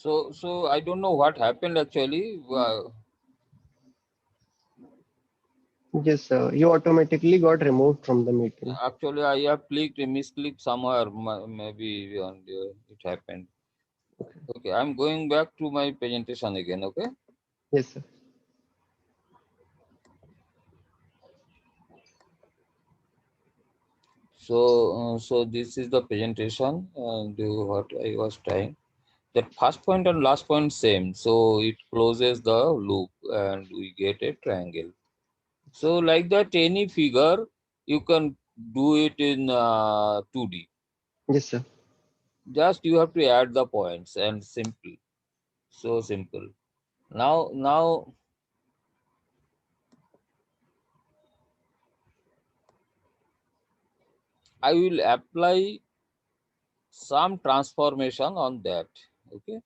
So I don't know what happened actually. Yes, sir. You automatically got removed from the meeting. Actually, I have misclicked somewhere. Maybe it happened. Okay. Okay, I'm going back to my presentation again. Okay. Yes, sir. So this is the presentation and what I was trying. That first point and last point same. So it closes the loop and we get a triangle. So like that, any figure you can do it in 2D. Yes, sir. Just you have to add the points and simple. So simple. Now I will apply some transformation on that. Okay.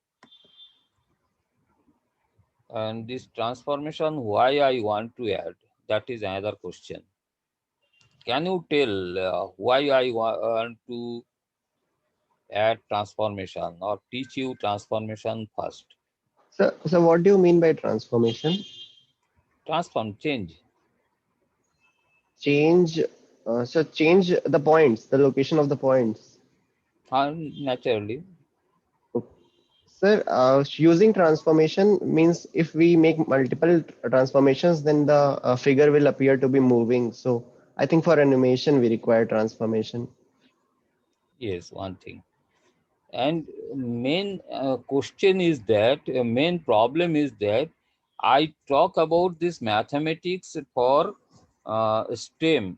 And this transformation, why I want to add, that is another question. Can you tell why I want to add transformation or teach you transformation first? So what do you mean by transformation? Transform, change. Change. So change the points, the location of the points. Naturally. Okay. Sir, using transformation means if we make multiple transformations, then the figure will appear to be moving. So I think for animation we require transformation. Yes, one thing. And main question is that, main problem is that I talk about this mathematics for STEM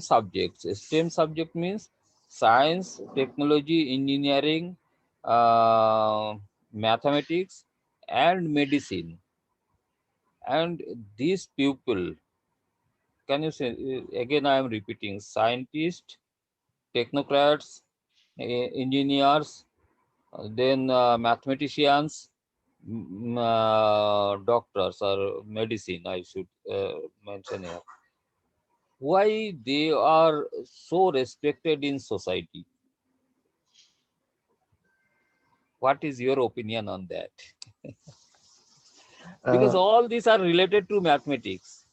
subjects. STEM subject means science, technology, engineering, mathematics, and medicine. And these people, can you say again? I am repeating: scientists, technocrats, engineers, then mathematicians, doctors or medicine, I should mention here. Why they are so respected in society? What is your opinion on that? Because Uh, all these are related to mathematics.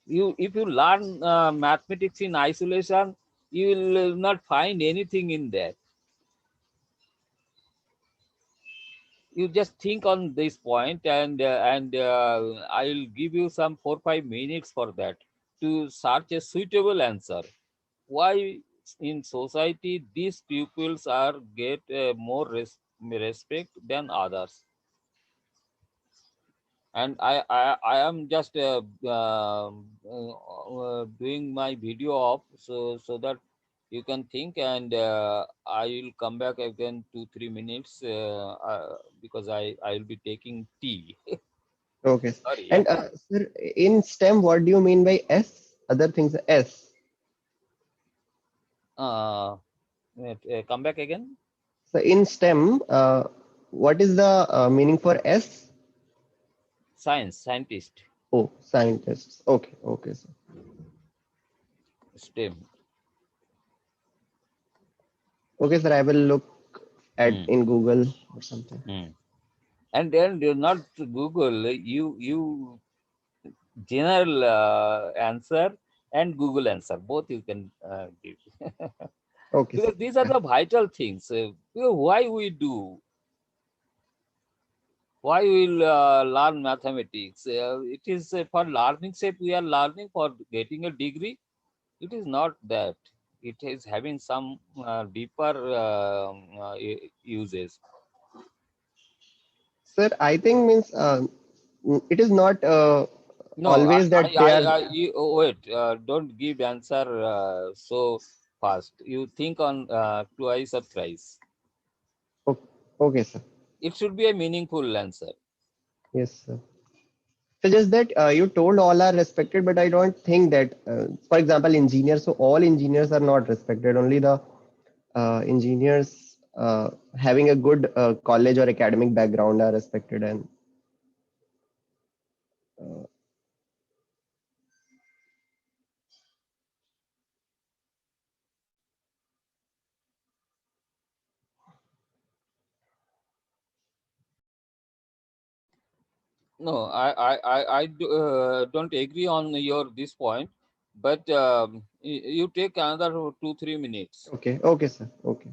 If you learn mathematics in isolation, you will not find anything in that. You just think on this point and I will give you some 4 5 minutes for that to search a suitable answer. Why in society these pupils are get more respect than others? And I am just doing my video off so that you can think, and I will come back again 2 3 minutes because I will be taking tea. okay. Sorry, yeah. And sir, in STEM, what do you mean by S? Other things, S. uh, Come back again. So in STEM, what is the meaning for S? Science, scientist. Oh, scientists. Okay, okay, sir. STEM. Okay, sir. I will look at Hmm. in Google or something. Hmm. And then you not Google, you general answer and Google answer, both you can give. Okay, sir. Because these are Yeah. the vital things. Why we do, why we will learn mathematics? It is for learning sake we are learning, for getting a degree. It is not that. It is having some deeper uses. Sir, I think means it is not No, always that they are. you, oh, wait, don't give answer so fast. You think on twice or thrice. Okay, okay, sir. It should be a meaningful answer. Yes, sir. So just that you told all are respected, but I don't think that, for example, engineers. So all engineers are not respected. Only the engineers having a good college or academic background are respected, and uh, No, don't agree on your this point, but you take another 2 3 minutes. Okay, okay, sir. Okay.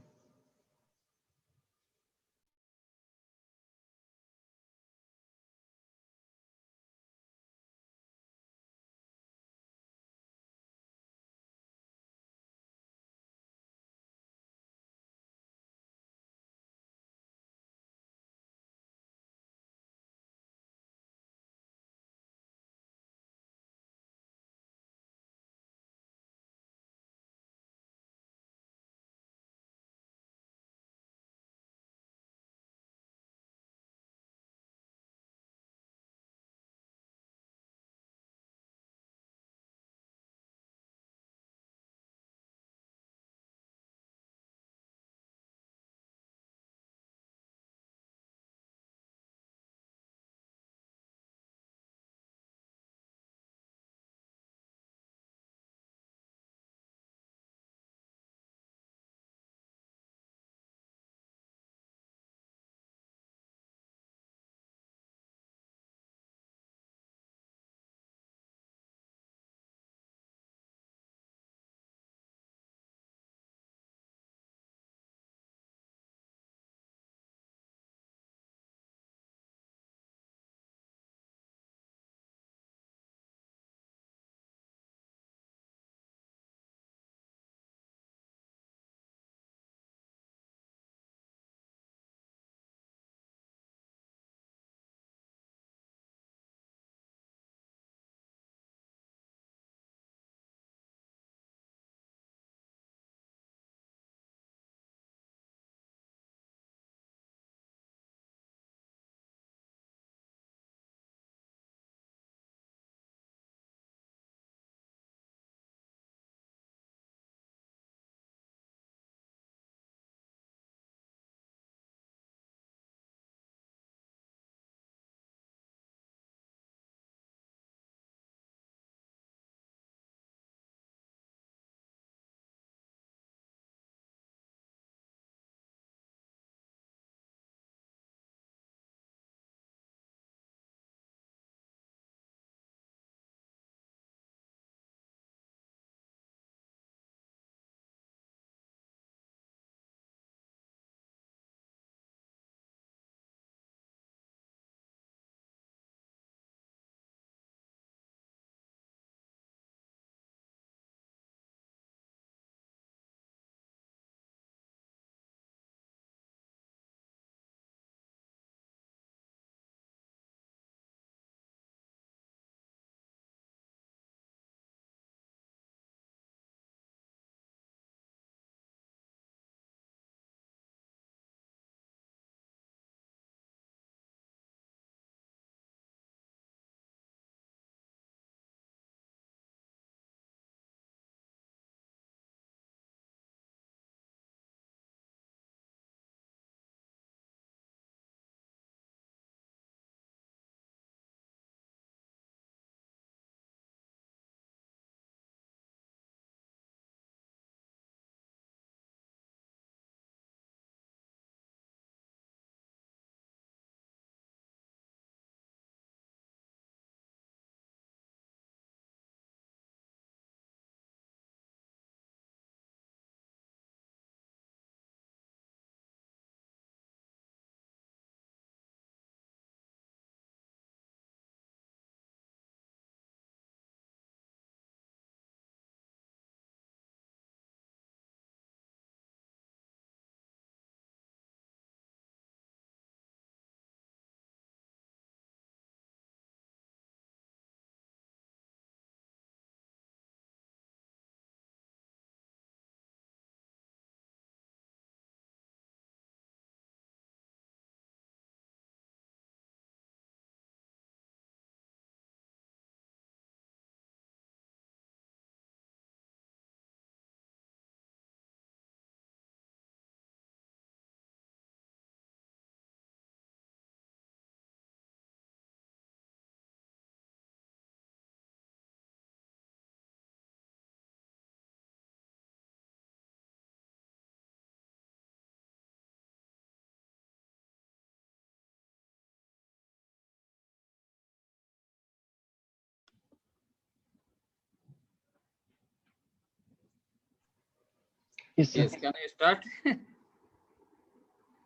Yes, sir. Yes, can I start?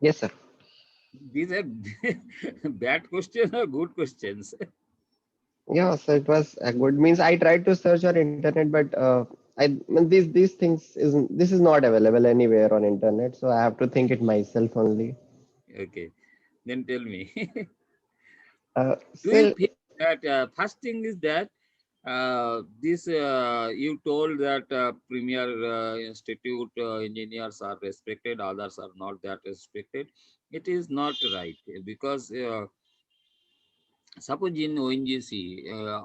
Yes, sir. These are bad questions or good questions? Yeah, so it was a good means I tried to search on internet, but these things isn't this is not available anywhere on internet, so I have to think it myself only. Okay, then tell me. Do you So think that first thing is that this you told that premier institute engineers are respected, others are not that respected. It is not right because suppose in ONGC,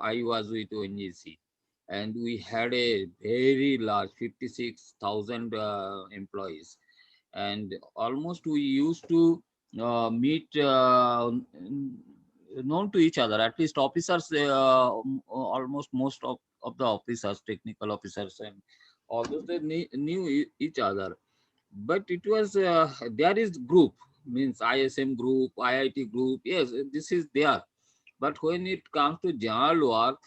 I was with ONGC, and we had a very large 56,000 employees, and almost we used to meet known to each other. At least officers, almost most of the officers, technical officers, and all those they knew each other. But it was there is group means ISM group, IIT group. Yes, this is there, but when it comes to general work,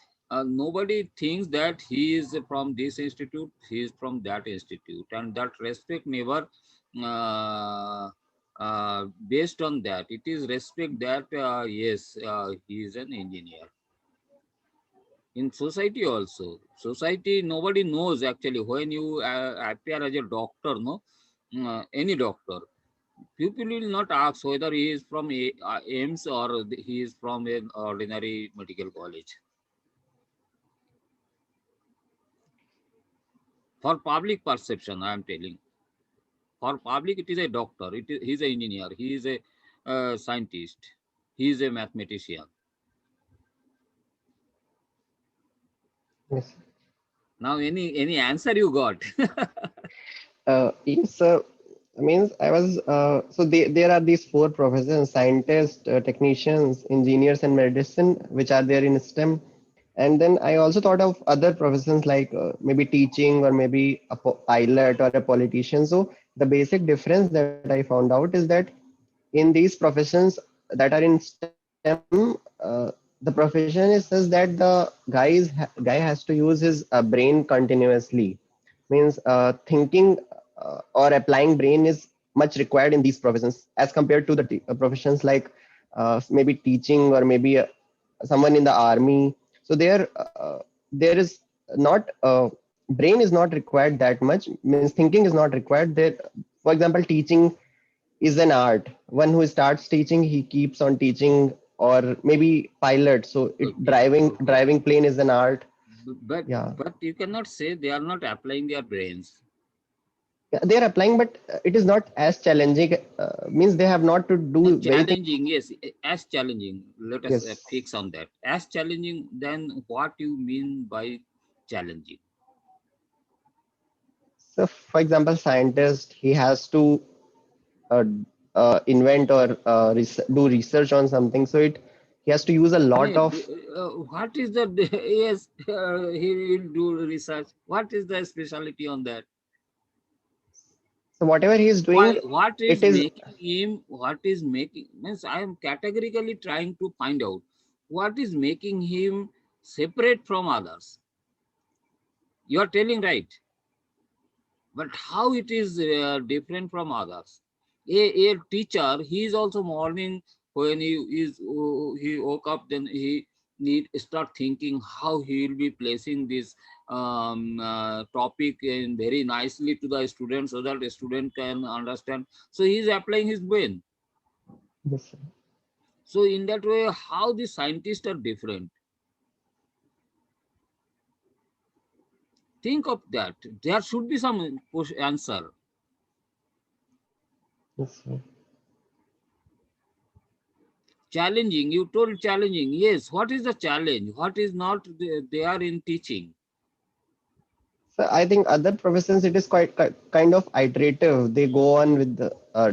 nobody thinks that he is from this institute, he is from that institute, and that respect never based on that. It is respect that yes, he is an engineer. In society also, society nobody knows actually when you appear as a doctor, no, any doctor. People will not ask whether he is from AIMS or he is from an ordinary medical college. For public perception, I am telling. For public, it is a doctor. He is an engineer. He is a scientist. He is a mathematician. yes. Now, any answer you got? Yes, means I was there are these four professions: scientists, technicians, engineers, and medicine, which are there in STEM. And then I also thought of other professions like maybe teaching or maybe a pilot or a politician. So the basic difference that I found out is that in these professions that are in STEM, the profession is such that the guy has to use his brain continuously. Means thinking or applying brain is much required in these professions as compared to the professions like maybe teaching or maybe someone in the army. So there is not brain is not required that much. Means thinking is not required there. For example, teaching is an art. One who starts teaching, he keeps on teaching, or maybe pilot. So it Okay, okay. driving plane is an art. But Yeah, you cannot say they are not applying their brains. yeah, they are applying, but it is not as challenging. Means they have not to No, do very thing. challenging, yes, as challenging. Let us Yes. fix on that. As challenging, then what you mean by challenging? So, for example, scientist he has to uh, invent or do research on something. So he has to use a lot Hey, of. what is the yes? He will do research. What is the specialty on that? So whatever he is Why? doing, What it is is. making him? What is making? Means I am categorically trying to find out what is making him separate from others. You are telling right, but how it is different from others? A teacher, he is also morning when he woke up, then he need start thinking how he will be placing this topic in very nicely to the student so that the student can understand. So he is applying his brain. Yes, So in that way, how the scientists are different? Think of that. There should be some answer. yes, sir. Challenging, you told challenging. Yes, what is the challenge? What is not there in teaching? So I think other professions it is quite kind of iterative. They go on with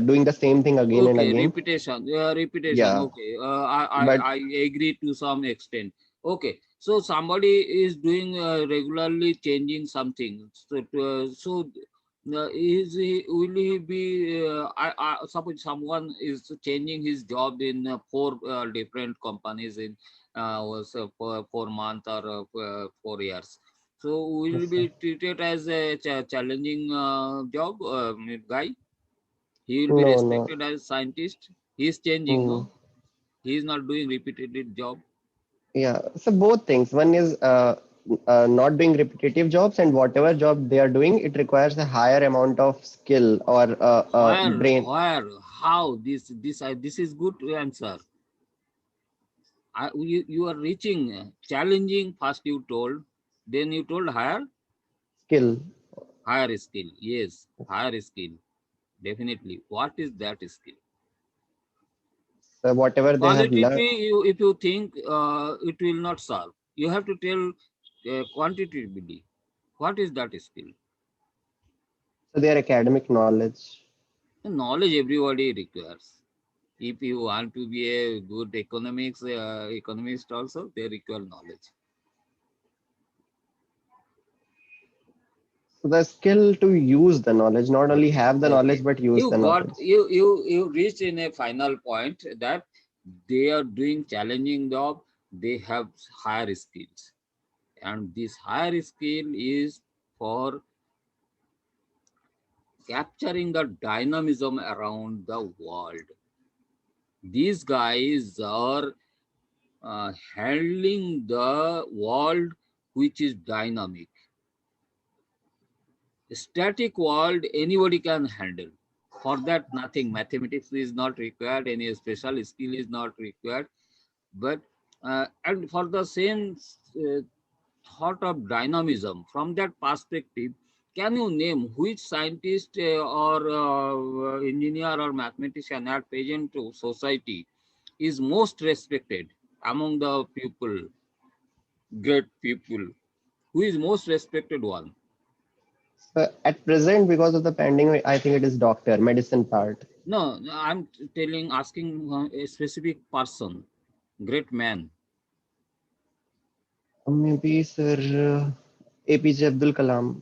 doing the same thing again and Okay, again. repetition, repetition. Yeah, Okay, but I agree to some extent. Okay, so somebody is doing regularly changing something. So will he be? I suppose someone is changing his job in four different companies in was for 4 months or 4 years. So will Yes, be sir. treated as a challenging job guy. He will be No, no. respected as scientist. He is changing, no? Hmm. He is not doing repetitive job. Yeah. So both things. One is not doing repetitive jobs, and whatever job they are doing, it requires a higher amount of skill or brain. How? This is good answer. You are reaching challenging first. You told, then you told Skill. higher skill. Yes, higher skill. Definitely. What is that skill? So whatever they have learned, Qualitatively, if you think it will not serve, you have to tell quantitatively. What is that skill? so their academic knowledge. The knowledge everybody requires. If you want to be a good economist also, they require knowledge. So the skill to use the knowledge, not only Okay, have the okay. knowledge, but use You the got knowledge. you reached in a final point that they are doing challenging job. They have higher skills, and this higher skill is for capturing the dynamism around the world. These guys are handling the world which is dynamic. Static world anybody can handle. For that, nothing. Mathematics is not required. Any special skill is not required. But and for the same uh, thought of dynamism, from that perspective, can you name which scientist or engineer or mathematician at present to society is most respected among the people, great people? Who is most respected one? So at present, because of the pandemic, I think it is doctor, medicine part. No, I'm telling, asking a specific person, great man, Maybe Sir APJ Abdul Kalam.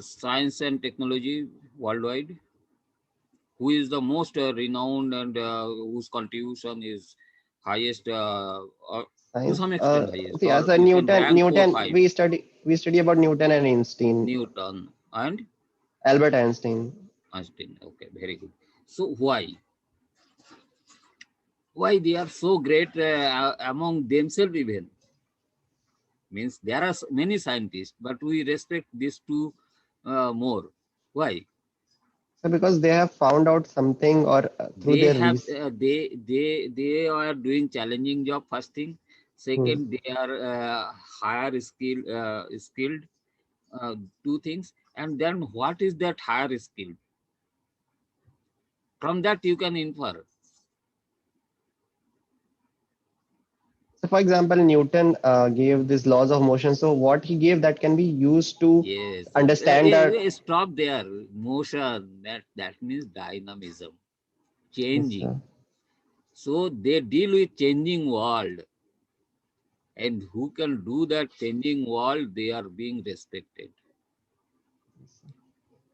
science and technology worldwide. Who is the most renowned and whose contribution is highest, to Science. some extent highest, Yeah, or so you can Newton. rank four, Newton. five. We study about Newton and Einstein. Newton and Albert Einstein. Einstein. Okay, very good. So why they are so great among themselves even? Means there are many scientists, but we respect these two more. Why? So because they have found out something or through They their have research. they are doing challenging job, first thing. Hmm. Second, they are higher skilled, uh, two things. And then what is that higher skill? From that you can infer. So, for example, Newton gave these laws of motion. So, what he gave that can be used to Yes, understand our. stop there. Motion, that means dynamism, Yes, changing. sir. So they deal with changing world, and who can do that changing world, they are being respected.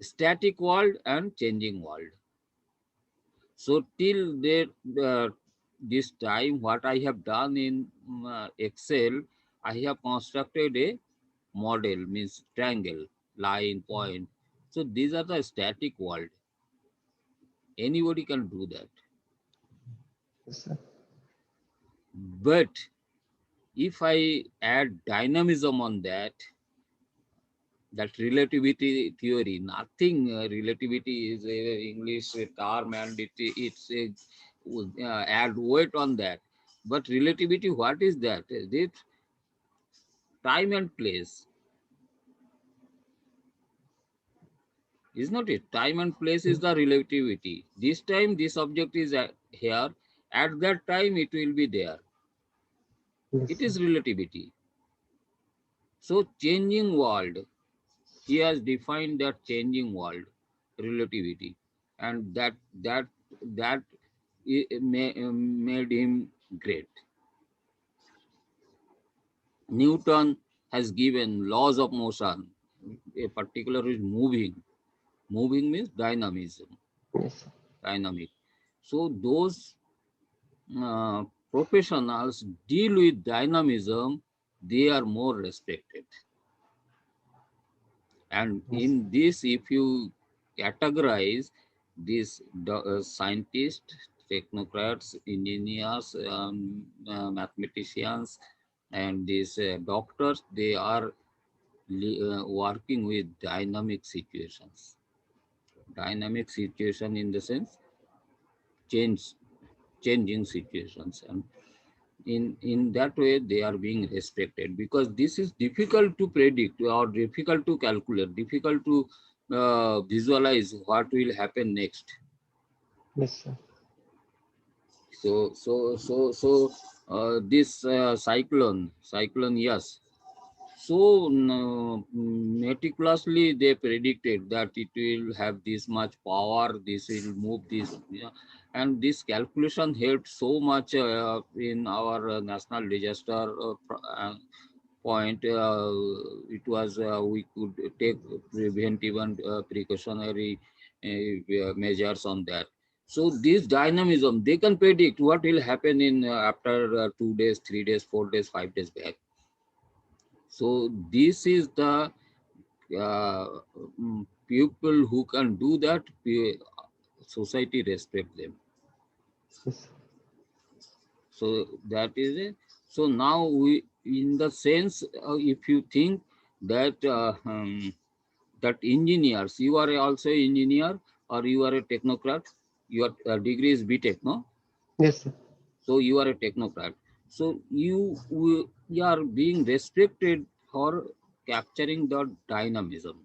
Static world and changing world. So till uh, this time, what I have done in Excel, I have constructed a model, means triangle, line, point. So these are the static world. Anybody can do that. Yes, sir. But if I add dynamism on that, that relativity theory, nothing. Relativity is a English term, and it's a, add weight on that. But relativity, what is that? Is it time and place? Is not it? Time and place is the relativity. This time, this object is here. At that time, it will be there. Yes, It sir. is relativity. So, changing world. He has defined that changing world, relativity, and that made him great. Newton has given laws of motion. A particular is moving. Moving means dynamism, Yes, sir. dynamic. So those uh, professionals deal with dynamism. They are more respected. And Yes. in this, if you categorize these scientists, technocrats, engineers, mathematicians, and these doctors, they are working with dynamic situations. Dynamic situation in the sense change, changing situations, and in that way they are being respected, because this is difficult to predict or difficult to calculate, difficult to visualize what will happen next. Yes, sir. So this cyclone, yes. So meticulously they predicted that it will have this much power, this will move this, yeah. And this calculation helped so much in our national disaster point. It was we could take preventive and precautionary measures on that. So this dynamism, they can predict what will happen in after 2 days, 3 days, 4 days, 5 days back. So this is the people who can do that. Society respect them. Yes. So that is it. So now we, in the sense, if you think that that engineers, you are also engineer or you are a technocrat. Your degree is BTech, no? Yes, sir. So you are a technocrat. So you are being respected for capturing the dynamism,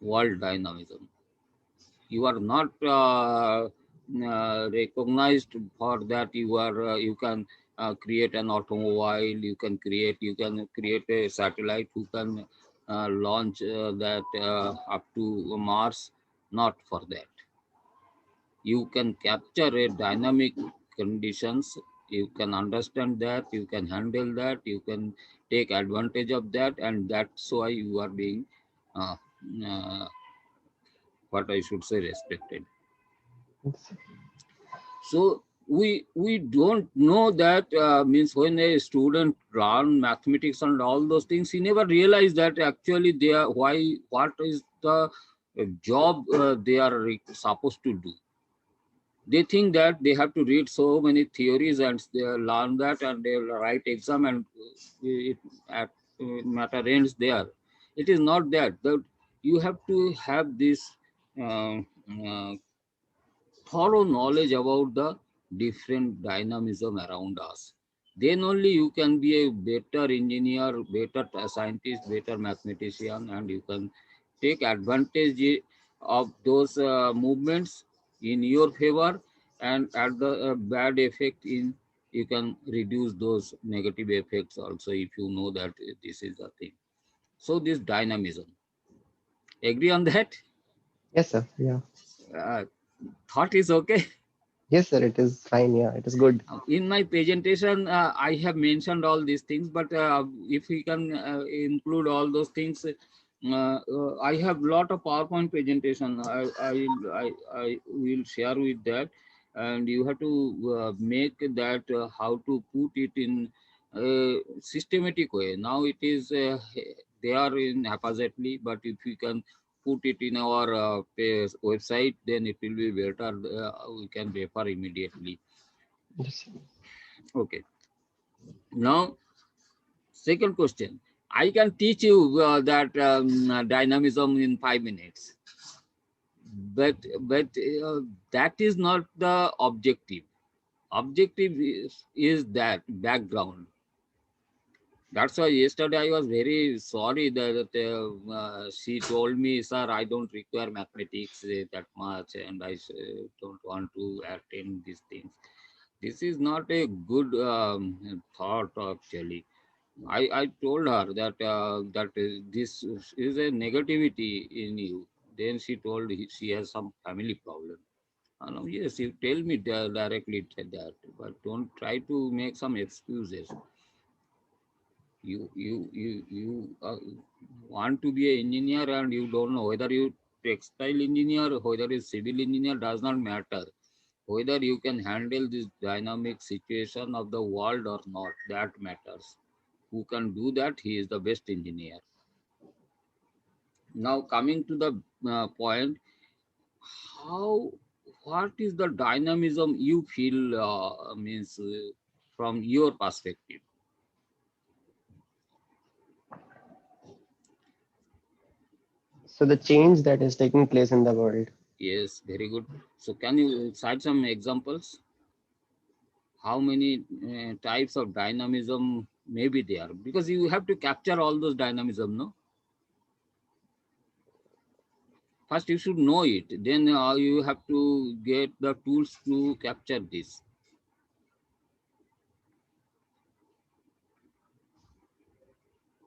world dynamism. You are not recognized for that. You are you can create an automobile. You can create a satellite who can launch that up to Mars. Not for that. You can capture a dynamic conditions. You can understand that. You can handle that. You can take advantage of that, and that's why you are being uh, uh, what I should say, respected. Yes. So we don't know that means when a student learn mathematics and all those things, he never realized that actually they are why what is the job they are supposed to do. They think that they have to read so many theories and they learn that and they will write exam and it at, matter ends there. It is not that. That you have to have this uh, uh, thorough knowledge about the different dynamism around us. Then only you can be a better engineer, better scientist, better mathematician, and you can take advantage of those movements in your favor, and at the bad effect in, you can reduce those negative effects also if you know that this is the thing. So this dynamism. Agree on that? Yes, sir. Yeah. Uh, thought is okay. Yes, sir. It is fine. Yeah, it is good. In my presentation, I have mentioned all these things, but if we can include all those things, I have lot of PowerPoint presentation. I will share with that, and you have to make that how to put it in a systematic way. Now it is they are in haphazardly, but if you can put it in our website, then it will be better. We can refer immediately. Yes. Okay. Now, second question. I can teach you that dynamism in 5 minutes, but that is not the objective. Objective is that background. That's why yesterday I was very sorry that she told me, sir, I don't require mathematics that much, and I don't want to attend these things. This is not a good thought actually. I told her that this is a negativity in you. Then she told she has some family problem. No, yes, you tell me directly that, but don't try to make some excuses. You want to be an engineer and you don't know whether you textile engineer, whether you civil engineer, does not matter. Whether you can handle this dynamic situation of the world or not, that matters. Who can do that, he is the best engineer. Now coming to the point, how, what is the dynamism you feel means from your perspective? So the change that is taking place in the world. Yes, very good. So can you cite some examples? How many types of dynamism may be there? Because you have to capture all those dynamism, no? First, you should know it. Then you have to get the tools to capture this.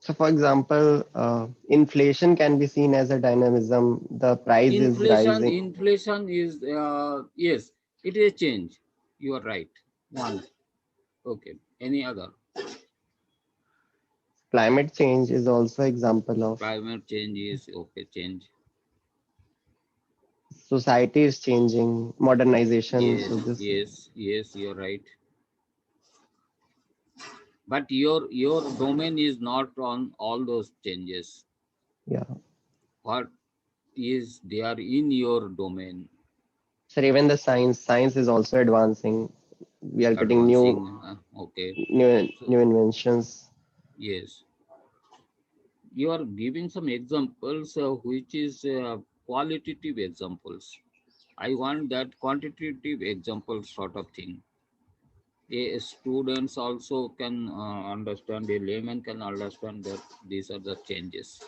So for example, inflation can be seen as a dynamism. The price is Inflation, rising. inflation is yes, it is a change. You are right. One. Okay. Any other? Climate change is also example of Climate change is okay. Change. society is changing, modernization. Yes, So this, yes, yes. You're right. But your domain is not on all those changes. yeah. What is there in your domain? So even the science is also advancing. We are getting Advancing. Okay. So new inventions. yes, you are giving some examples which is qualitative examples. I want that quantitative example sort of thing. A students also can understand, a layman can understand that these are the changes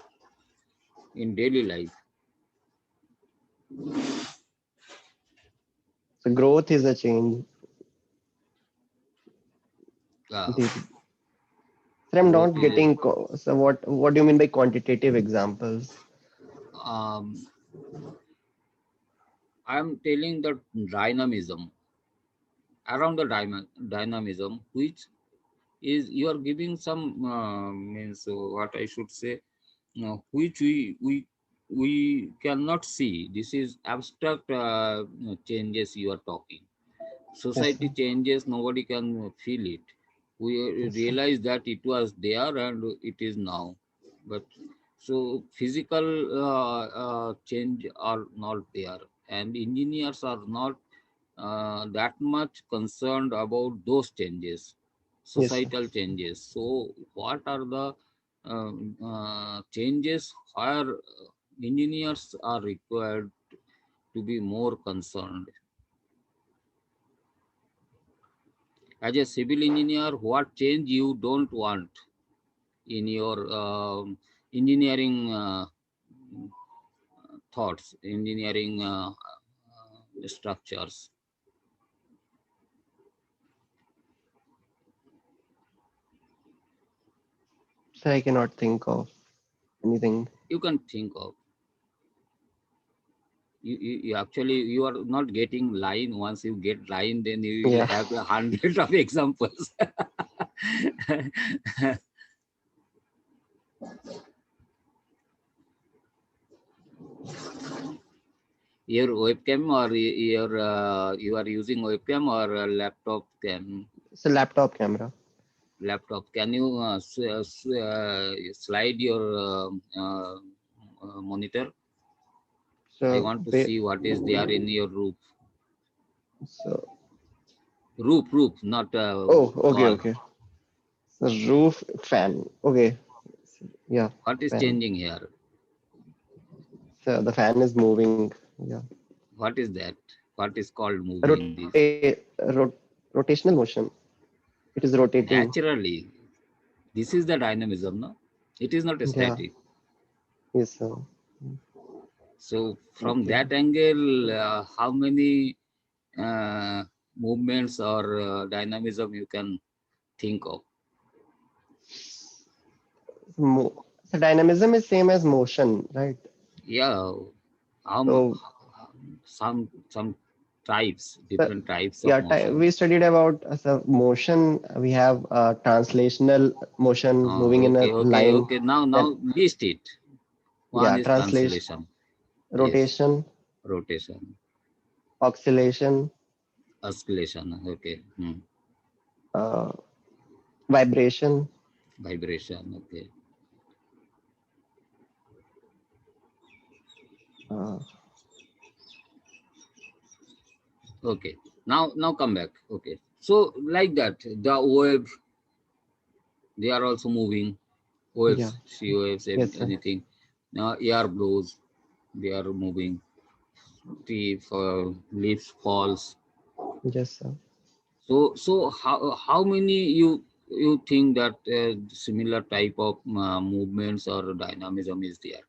in daily life. So growth is a change. Uh, The- So I'm growth not is a, getting. So what do you mean by quantitative examples? um, I am telling the dynamism, around the dynamism, which is you are giving some means what I should say, which we cannot see. This is abstract changes you are talking. Yes, Society sir. changes, nobody can feel it. We Yes, sir. realize that it was there and it is now, but so physical change are not there, and engineers are not that much concerned about those changes, Yes, sir. societal changes. So what are the changes where engineers are required to be more concerned? As a civil engineer, what change you don't want in your engineering thoughts, engineering structures? So I cannot think of anything. You can think of. You actually you are not getting line. Once you get line, then you will Yeah. have a hundred of examples. Your webcam or your you are using webcam or a laptop cam? It's a laptop camera. Laptop. Can you slide your monitor? I So want to see what is there in your roof. so Roof, not oh, okay, wall. okay. So roof fan. Okay. Yeah, What is fan. changing here? So the fan is moving. Yeah. What is that? What is called moving this? Rotational motion. It is rotating. Naturally, this is the dynamism, no? It is not a Yeah. static. Yes, sir. So from Okay. that angle, how many uh, movements or dynamism you can think of? So dynamism is same as motion, right? Yeah, So, some types, so different types of yeah, motion. we studied about so motion. We have translational motion moving in a Okay, line. okay. Now Then list it. One yeah, is translation, translation. Yes, rotation, rotation, oscillation, oscillation. Okay, uh, vibration, vibration. Okay, Uh, Okay. Now come back. Okay. So like that, the wave, they are also moving. yeah. Waves, sea waves, Yes, sir. anything. Now air blows, they are moving. Tree leaves falls. Yes, sir. So how many you think that similar type of movements or dynamism is there?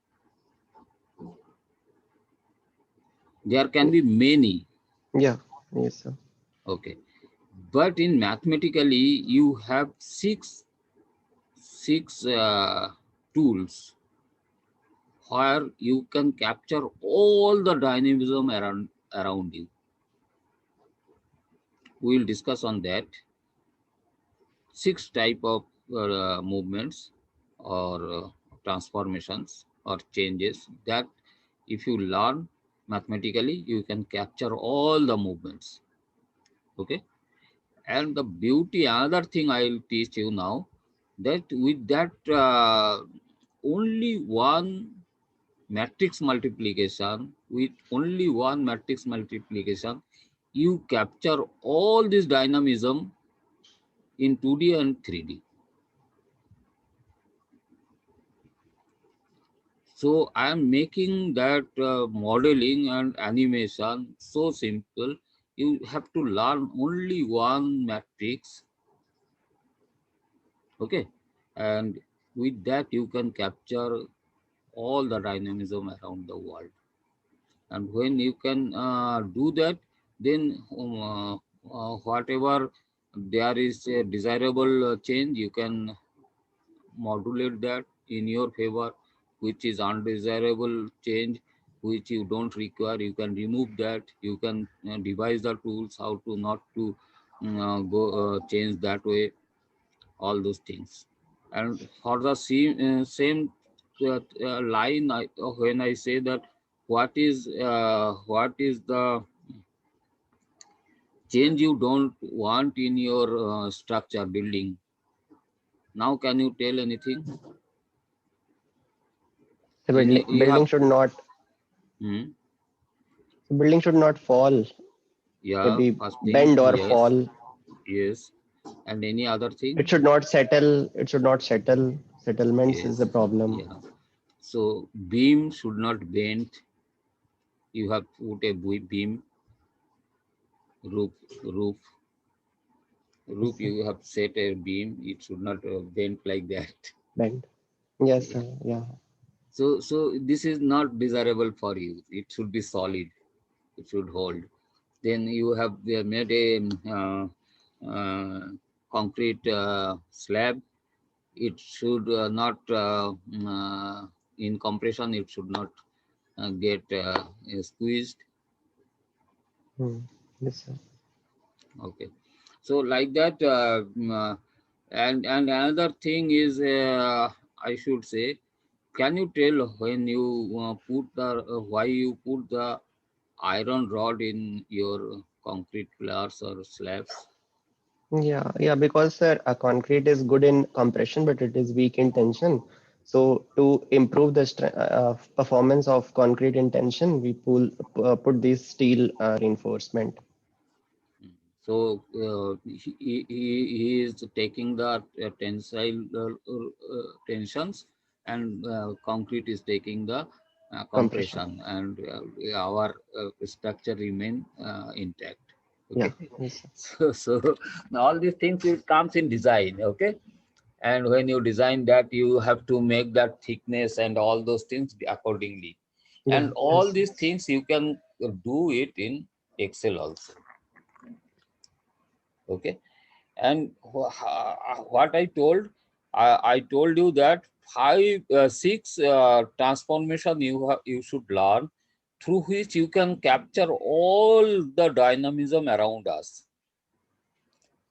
There can be many. Yeah. Yes, sir. Okay, but in mathematically you have six tools where you can capture all the dynamism around you. We will discuss on that. Six type of movements or transformations or changes that if you learn mathematically you can capture all the movements. Okay, and the beauty, another thing I'll teach you now, that with that only one matrix multiplication, with only one matrix multiplication you capture all this dynamism in 2D and 3D. So I am making that modeling and animation so simple. You have to learn only one matrix, okay? And with that you can capture all the dynamism around the world. And when you can do that, then whatever there is a desirable change, you can modulate that in your favor, which is undesirable change, which you don't require, you can remove that. You can devise the tools how to not to go change that way, all those things. And for the same line, when I say that what is the change you don't want in your structure building, now can you tell anything? The Any you have. Hmm? building should not fall. Yeah, Maybe first thing, bend or yes, fall. yes. And any other It thing? should not settle. It should not settle. Settlements is the Yes, problem. yeah. So beam should not bend. You have put a beam, roof, roof, Yes, roof. sir. You have set a beam. It should not bend like that. Bend. Yes, Yeah. sir. Yeah. So this is not desirable for you. It should be solid. It should hold. Then you have made a uh, concrete slab. It should not in compression it should not get squeezed. Hmm. Yes, sir. Okay, so like that and another thing is I should say, can you tell when you put the why you put the iron rod in your concrete pillars or slabs? Yeah, yeah, because sir, a concrete is good in compression, but it is weak in tension. So to improve the performance of concrete in tension, we put this steel reinforcement. So he is taking the tensile tensions, and concrete is taking the Compression. compression, and our structure remain intact. Yeah, Okay, yes, sir. so all these things it comes in design. Okay, and when you design that, you have to make that thickness and all those things accordingly, Yeah, and all yes, these things you can do it in Excel also. Okay, and what I told, I told you that six transformation you should learn, through which you can capture all the dynamism around us.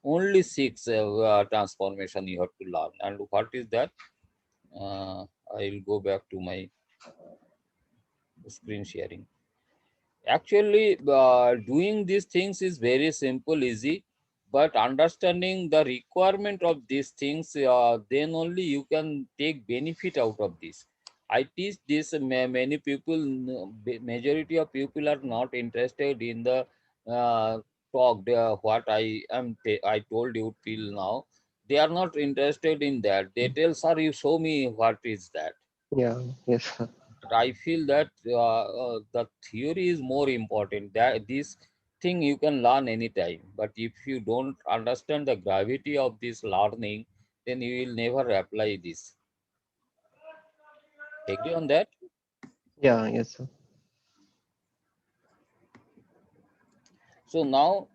Only six transformation you have to learn. And what is that? I will go back to my screen sharing. Actually, doing these things is very simple, easy, but understanding the requirement of these things, then only you can take benefit out of this. I teach this. Many people, majority of people are not interested in the talk. What I told you till now, they are not interested in that. They tell, sir, you show me what is that. Yeah, yes, sir. But I feel that the theory is more important. That this thing you can learn anytime. But if you don't understand the gravity of this learning, then you will never apply this. Agree on that? Yeah, yes, sir. So now,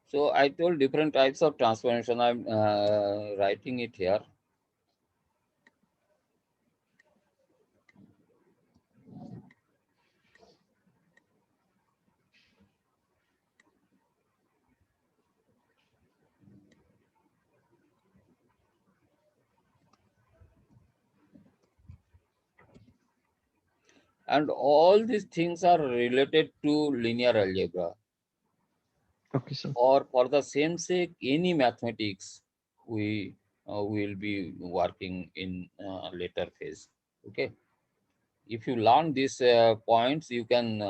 so I told different types of transformation. I'm writing it here. And all these things are related to linear algebra, Okay, sir. or for the same sake, any mathematics we will be working in later phase. Okay. If you learn these points, you can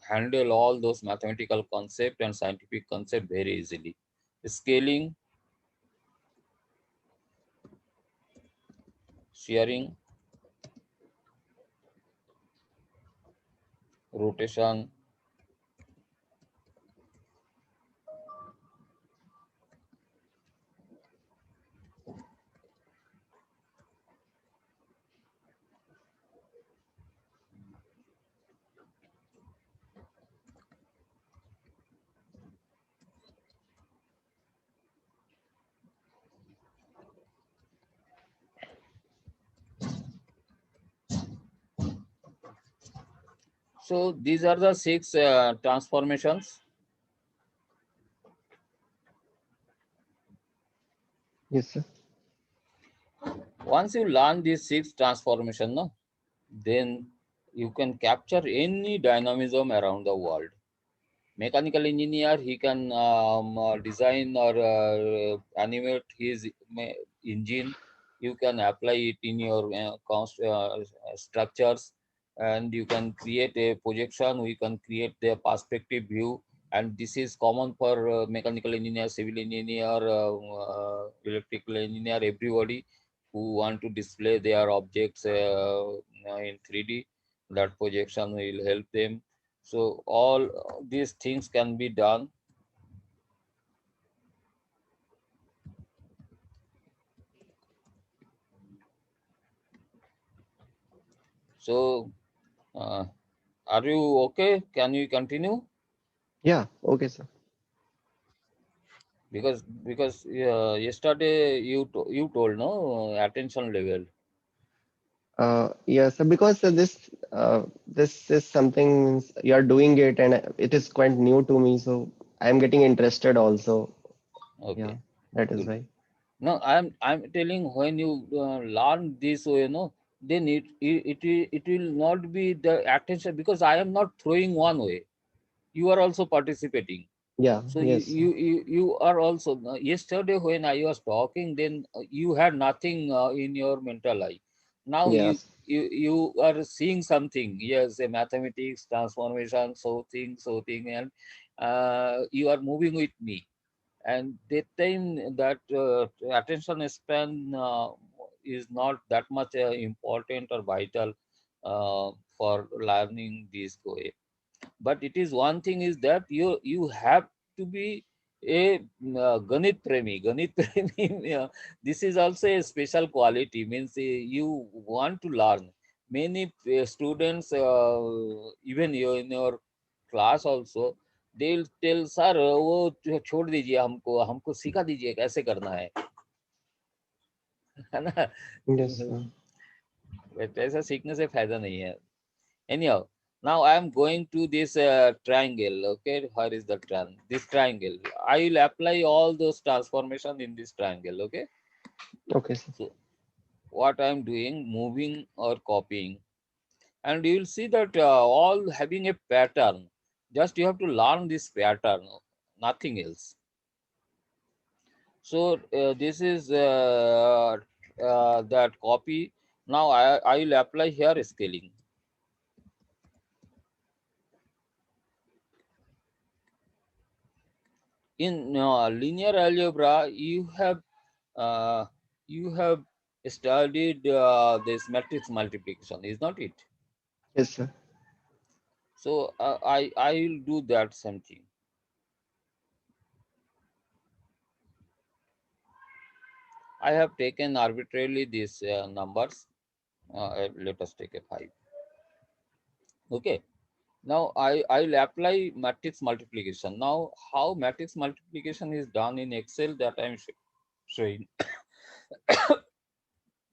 handle all those mathematical concept and scientific concept very easily. Scaling, shearing, rotation. So these are the six transformations. Yes, sir. Once you learn these six transformation, no, then you can capture any dynamism around the world. Mechanical engineer, he can design or animate his engine. You can apply it in your structures, and you can create a projection. We can create the perspective view, and this is common for mechanical engineer, civil engineer, electrical engineer, everybody who want to display their objects in 3D. That projection will help them. So all these things can be done. So uh, are you okay? Can you continue? Yeah, okay, sir. Because yesterday you told, no, attention level. Yes, sir, because this is something you are doing it, and it is quite new to me, so I am getting interested also. Yeah, Okay, that is good. why. No, I'm telling, when you learn this way, then it will not be the attention, because I am not throwing one way. You are also participating. Yeah, So you yes, sir. you you, you are also, yesterday when I was talking, then you had nothing in your mental eye. Now Yes, you are seeing something. Yes, a mathematics transformation, so thing, and you are moving with me. And that time, that attention span is not that much important or vital for learning this way. But it is one thing is that you have to be a ganit premi. Ganit premi, this is also a special quality, means you want to learn. Many students, even you in your class also, they'll tell, sir, वो छोड़ दीजिए, हमको हमको सिखा दीजिए कैसे करना है ना? yes, sir. But ऐसा सीखने से फायदा नहीं है. Anyhow, now I am going to this triangle. Okay, where is the this triangle? I will apply all those transformation in this triangle. Okay, Okay, sir. so what I am doing, moving or copying. and you will see that all having a pattern. Just you have to learn this pattern, nothing else. So this is that copy. Now I will apply here scaling. In linear algebra, uh, you have studied this matrix multiplication, is not it? Yes, sir. So I will do that same thing. I have taken arbitrarily these numbers. Let us take a 5. Okay. Now I will apply matrix multiplication. Now how matrix multiplication is done in Excel, that I am showing.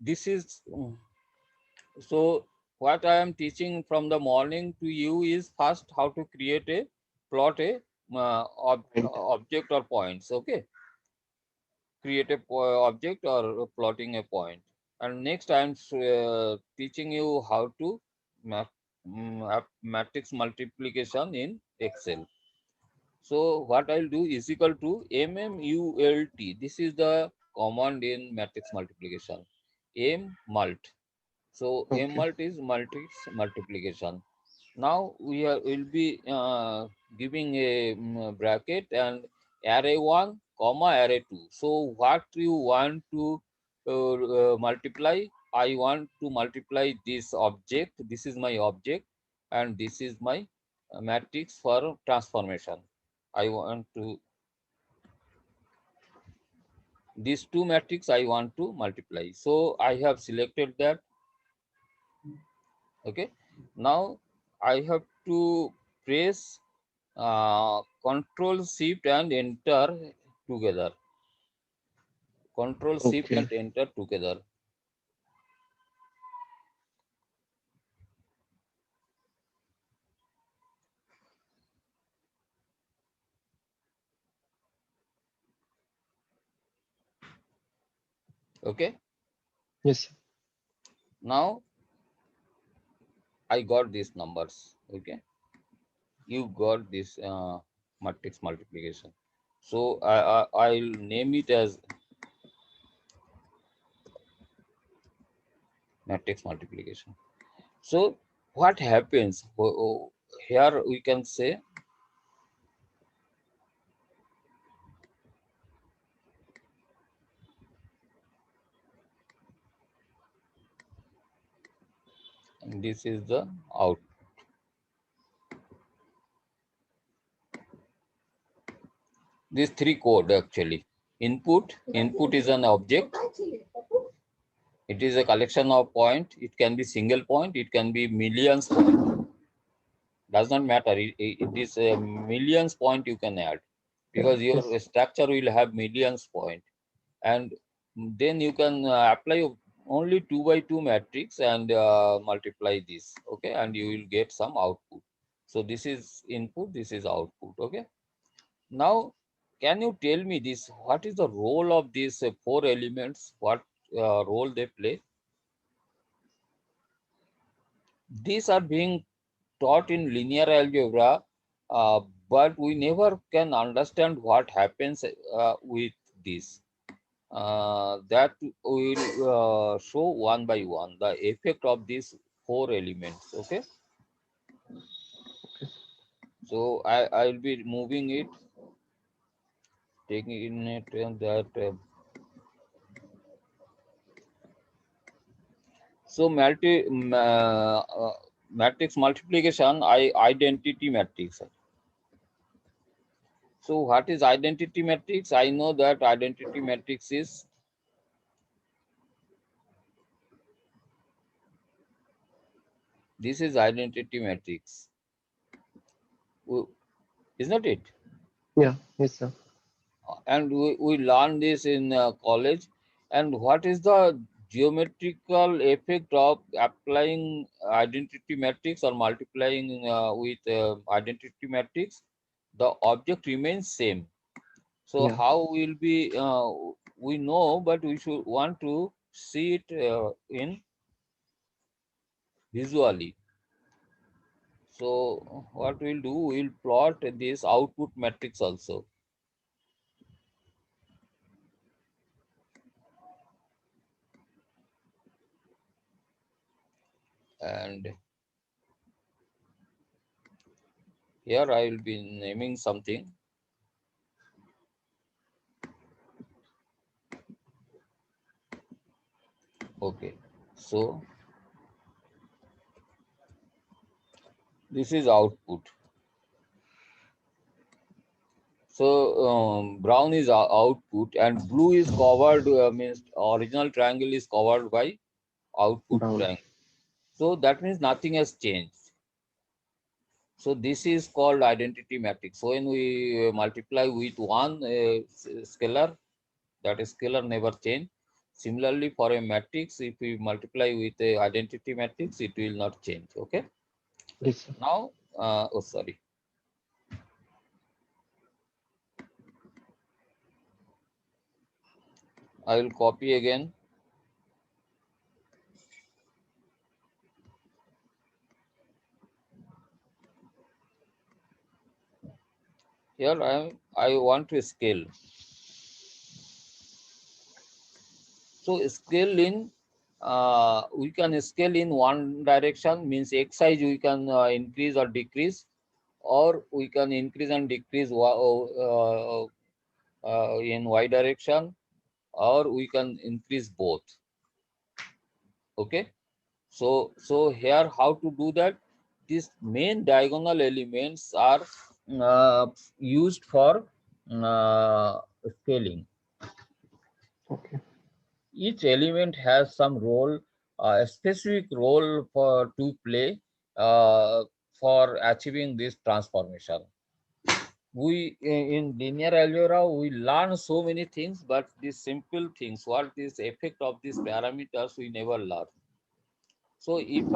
This is so what I am teaching from the morning to you is first how to create a plot a Point. object or points. Okay, create a object or plotting a point, and next I am teaching you how to matrix multiplication in Excel. So what I'll do is equal to mmult. This is the command in matrix multiplication. M mult. So M Okay. mult is matrix multiplication. Now will be giving a bracket and array 1 comma array 2. So what you want to multiply? I want to multiply this object. This is my object, and this is my matrix for transformation. I want to these two matrix I want to multiply. So I have selected that. Okay. Now I have to press Control Shift and Enter together. Control Shift Okay. and Enter together. Okay. Yes, sir. Now I got these numbers. Okay. You got this matrix multiplication. So I'll name it as matrix multiplication. So what happens? Here we can say this is the out. These three code actually. Input is an object. It is a collection of point. It can be single point. It can be millions point. Does not matter. It is a millions point you can add, because your Yes. structure will have millions point, and then you can apply only 2 by 2 matrix and multiply this. Okay, and you will get some output. So this is input. This is output. Okay. Now, can you tell me this? What is the role of these four elements? What role they play? These are being taught in linear algebra, uh, but we never can understand what happens with this. That will show one by one the effect of these four elements. Okay, so I will be moving it, taking it and that. So matrix multiplication, identity matrix. So what is identity matrix? I know that identity matrix is this is identity matrix, isn't it? Yeah. Yes, sir. And we learn this in college. And what is the geometrical effect of applying identity matrix or multiplying with identity matrix? The object remains same. So Yeah. how will be we know, but we should want to see it in visually. So what we'll do, we'll plot this output matrix also. And here I will be naming something. Okay, so this is output. So brown is output and blue is covered, means original triangle is covered by output Brown. triangle. So that means nothing has changed. So this is called identity matrix. So when we multiply with one scalar, that scalar never change. Similarly, for a matrix, if we multiply with a identity matrix, it will not change. Okay. Yes, sir. Now, oh sorry. I will copy again. Here I want to scale. So scale in, we can scale in one direction, means X size we can increase or decrease, or we can increase and decrease in Y direction, or we can increase both. Okay. So here how to do that? These main diagonal elements are used for scaling. Okay. Each element has some role, a specific role for to play uh, for achieving this transformation. We in linear algebra we learn so many things, but these simple things, what is effect of these parameters, we never learn. So if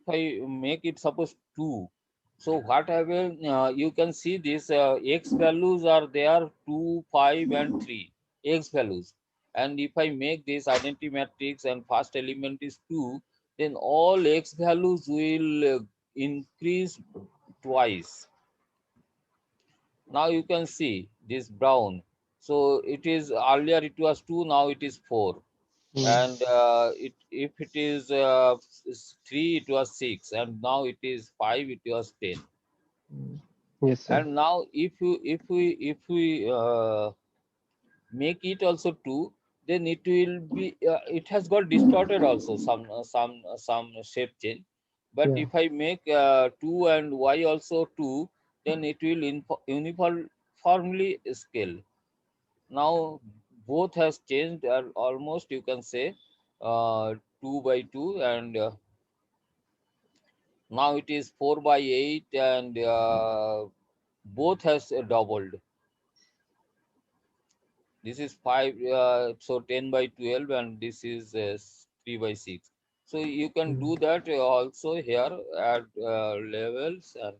I make it suppose 2, so what happen, you can see this x values are there 2, 5 and 3 x values. And if I make this identity matrix and first element is 2, then all x values will increase twice. Now you can see this brown. So it is earlier it was 2, now it is 4. And if it is 3, it was 6, and now it is 5, it was 10. Yes, sir. And now if we make it also 2, then it will be it has got distorted also, some shape change. But Yeah. if I make 2 and y also 2, then it will uniformly scale. Now both has changed, almost you can say 2 by 2, and now it is 4 by 8, and both has doubled. This is 5, so 10 by 12, and this is 3 by 6. So you can do that also here at levels. And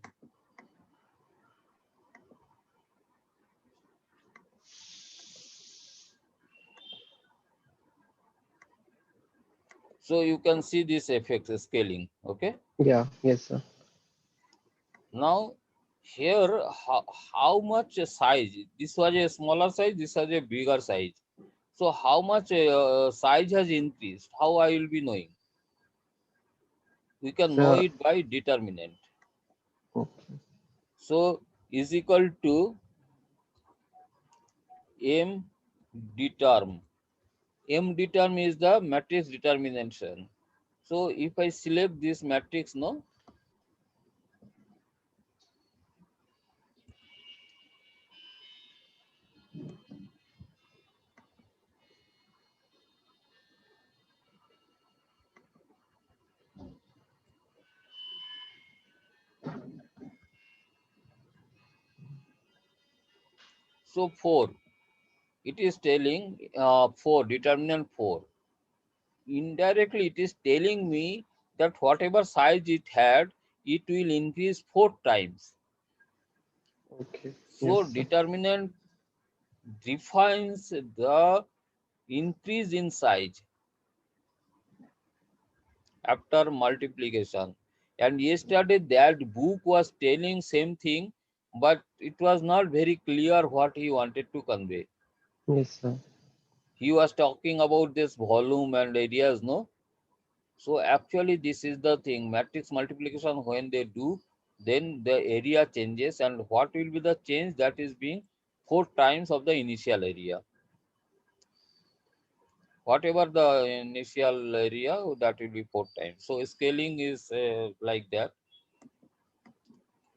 so you can see this effect scaling. Okay. Yeah. Yes, sir. Now here, how much size? This was a smaller size, this was a bigger size. So how much size has increased? How I will be knowing? We can know So, it by determinant. okay. So is equal to M determ. M determ is the matrix determination. So if I select this matrix, no, so 4, it is telling 4, determinant 4. Indirectly it is telling me that whatever size it had, it will increase 4 times. Okay. Yes, So sir. determinant defines the increase in size after multiplication. And yesterday that book was telling same thing, but it was not very clear what he wanted to convey. Yes, sir. He was talking about this volume and areas, no? So actually this is the thing, matrix multiplication when they do, then the area changes, and what will be the change? That is being 4 times of the initial area. Whatever the initial area, that will be 4 times. So scaling is like that.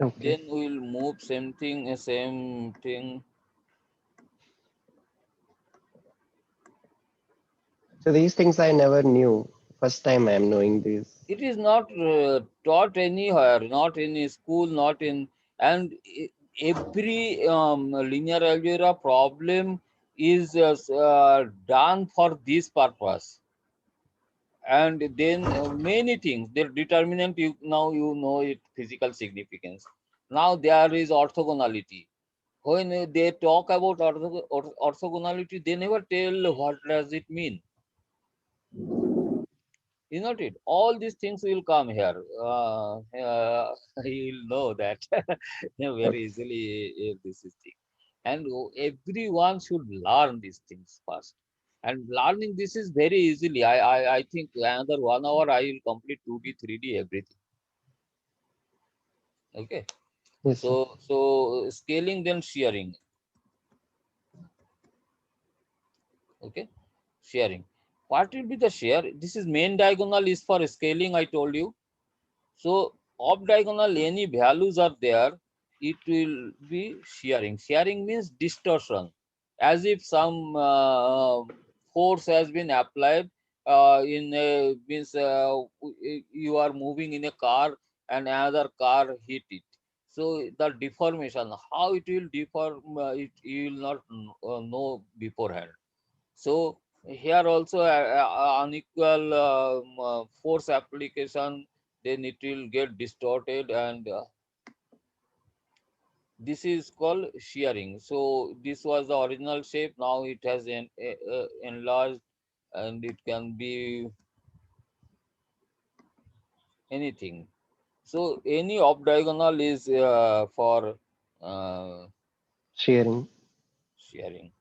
Okay. Then we will move same thing. So these things I never knew. First time I am knowing these. It is not taught anywhere, not in school, not in, and every linear algebra problem is done for this purpose. And then many things, the determinant, you now you know it, physical significance. Now there is orthogonality. When they talk about orthogonality, they never tell what does it mean. Is not it? All these things will come here. You'll know that very Okay. easily. This is thing, and everyone should learn these things first. And learning this is very easily. I think another 1 hour I will complete 2D, 3D, everything. Okay. Yes, sir. So scaling, then sharing. Okay, sharing. What will be the share? This is main diagonal is for scaling. I told you. So off diagonal, any values are there, it will be shearing. Shearing means distortion, as if some force has been applied in a, means you are moving in a car and another car hit it. So the deformation, how it will deform, it you will not know beforehand. So here also unequal force application, then it will get distorted, and this is called shearing. So this was the original shape. Now it has enlarged, and it can be anything. So any off diagonal is for uh, Sharing. shearing.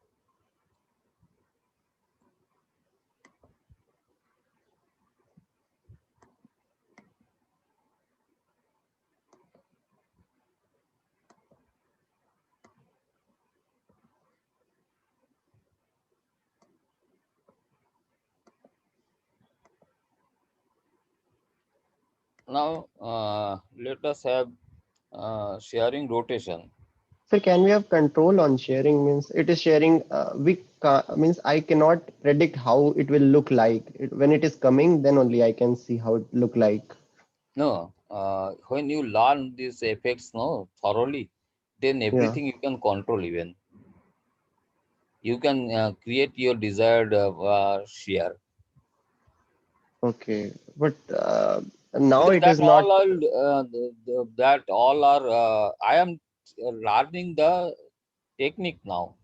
Now let us have shearing rotation. So can we have control on sharing? Means it is sharing. Means I cannot predict how it will look like. When it is coming, then only I can see how it look like. No, when you learn these effects no thoroughly, then Yeah. everything you can control. Even you can create your desired share. Okay. But now Because it is not. that all are. I am learning the technique now.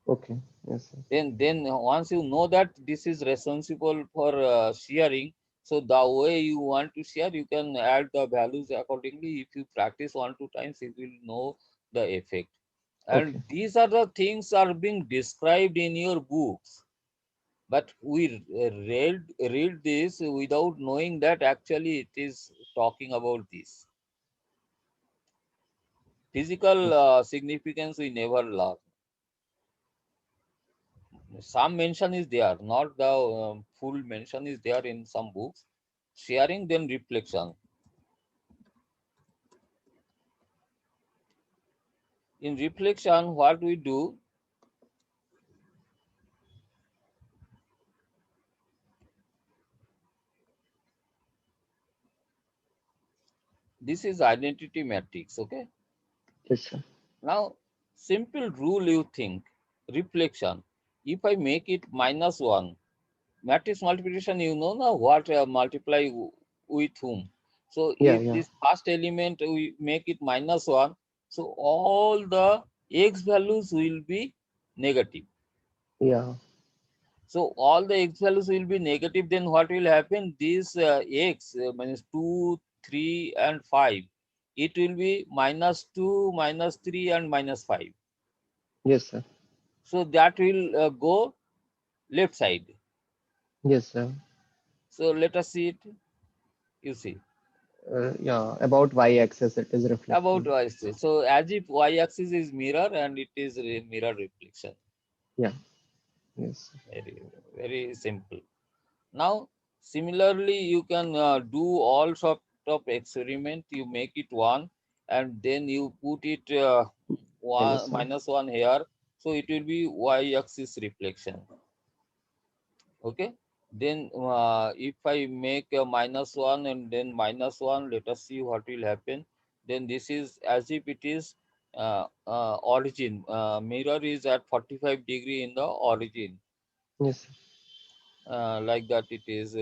Okay. Yes, sir. Then once you know that this is responsible for sharing, so the way you want to share, you can add the values accordingly. If you practice 1 2 times, you will know the effect. Okay. And these are the things are being described in your books, but we read this without knowing that actually it is talking about this physical Yes. significance. We never learn. Some mention is there, not the full mention is there in some books. Sharing, then reflection. In reflection, what we do, this is identity matrix. Okay. Yes, sir. Now, simple rule you think, reflection. If I make it -1, matrix multiplication, you know now what multiply with whom. So Yeah. if Yeah. this first element we make it -1, so all the x values will be negative. Yeah. So all the x values will be negative. Then what will happen? This x minus 2, 3 and 5, it will be -2, -3 and -5. Yes, sir. So that will go left side. Yes, sir. So let us see it. You see Yeah, about y-axis it is about reflecting. y-axis. So as if y-axis is mirror and it is mirror reflection. Yeah. Yes. Very very simple. Now similarly you can do all sort of experiment. You make it one and then you put it Minus one one. -1 here. So it will be y-axis reflection. Okay. Then if I make a -1 and then -1, let us see what will happen. Then this is as if it is origin. Mirror is at 45 degree in the origin. Yes. Like that it is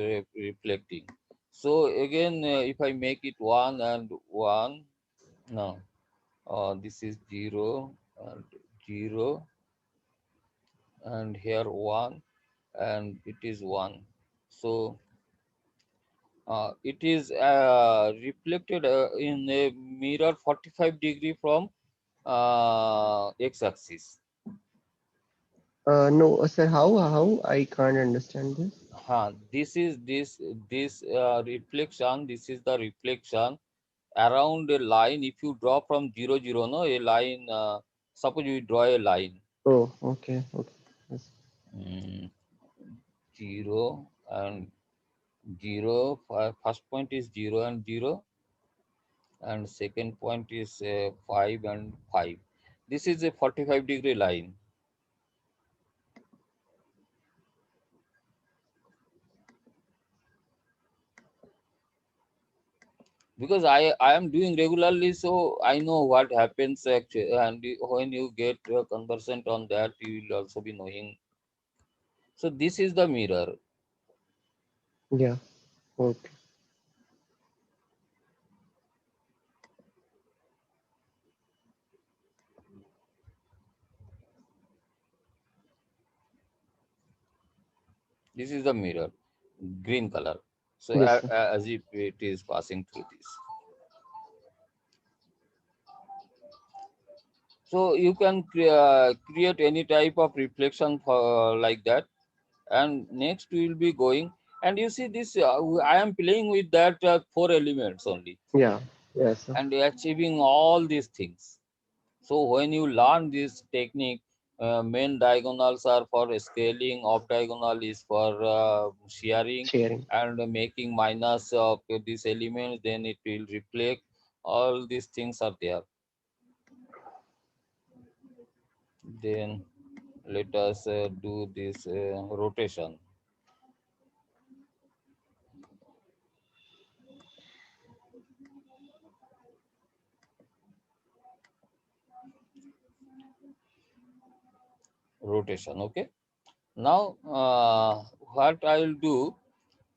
reflecting. So again, if I make it 1 and 1, no, this is 0 and 0, and here 1, and it is 1. So it is reflected in a mirror 45 degree from x-axis. No, sir. How? I can't understand this. This reflection. This is the reflection around a line. If you draw from 0 0, no, a line. Suppose you draw a line. Oh, okay. Okay. Yes. mm, 0 and 0. First point is 0 and 0, and second point is 5 and 5. This is a 45 degree line. Because I am doing regularly, so I know what happens actually. And when you get conversant on that, you will also be knowing. So this is the mirror. Yeah. Okay. This is the mirror, green color. So Yes, sir. as if it is passing through this. So you can create any type of reflection for like that. And next we will be going. And you see this, I am playing with that 4 elements only Yeah. Yes, sir. and achieving all these things. So when you learn this technique, main diagonals are for scaling, off diagonal is for shearing, Sharing. and making minus of these elements, then it will reflect. All these things are there. Then let us do this rotation. Rotation, okay. Now, what I will do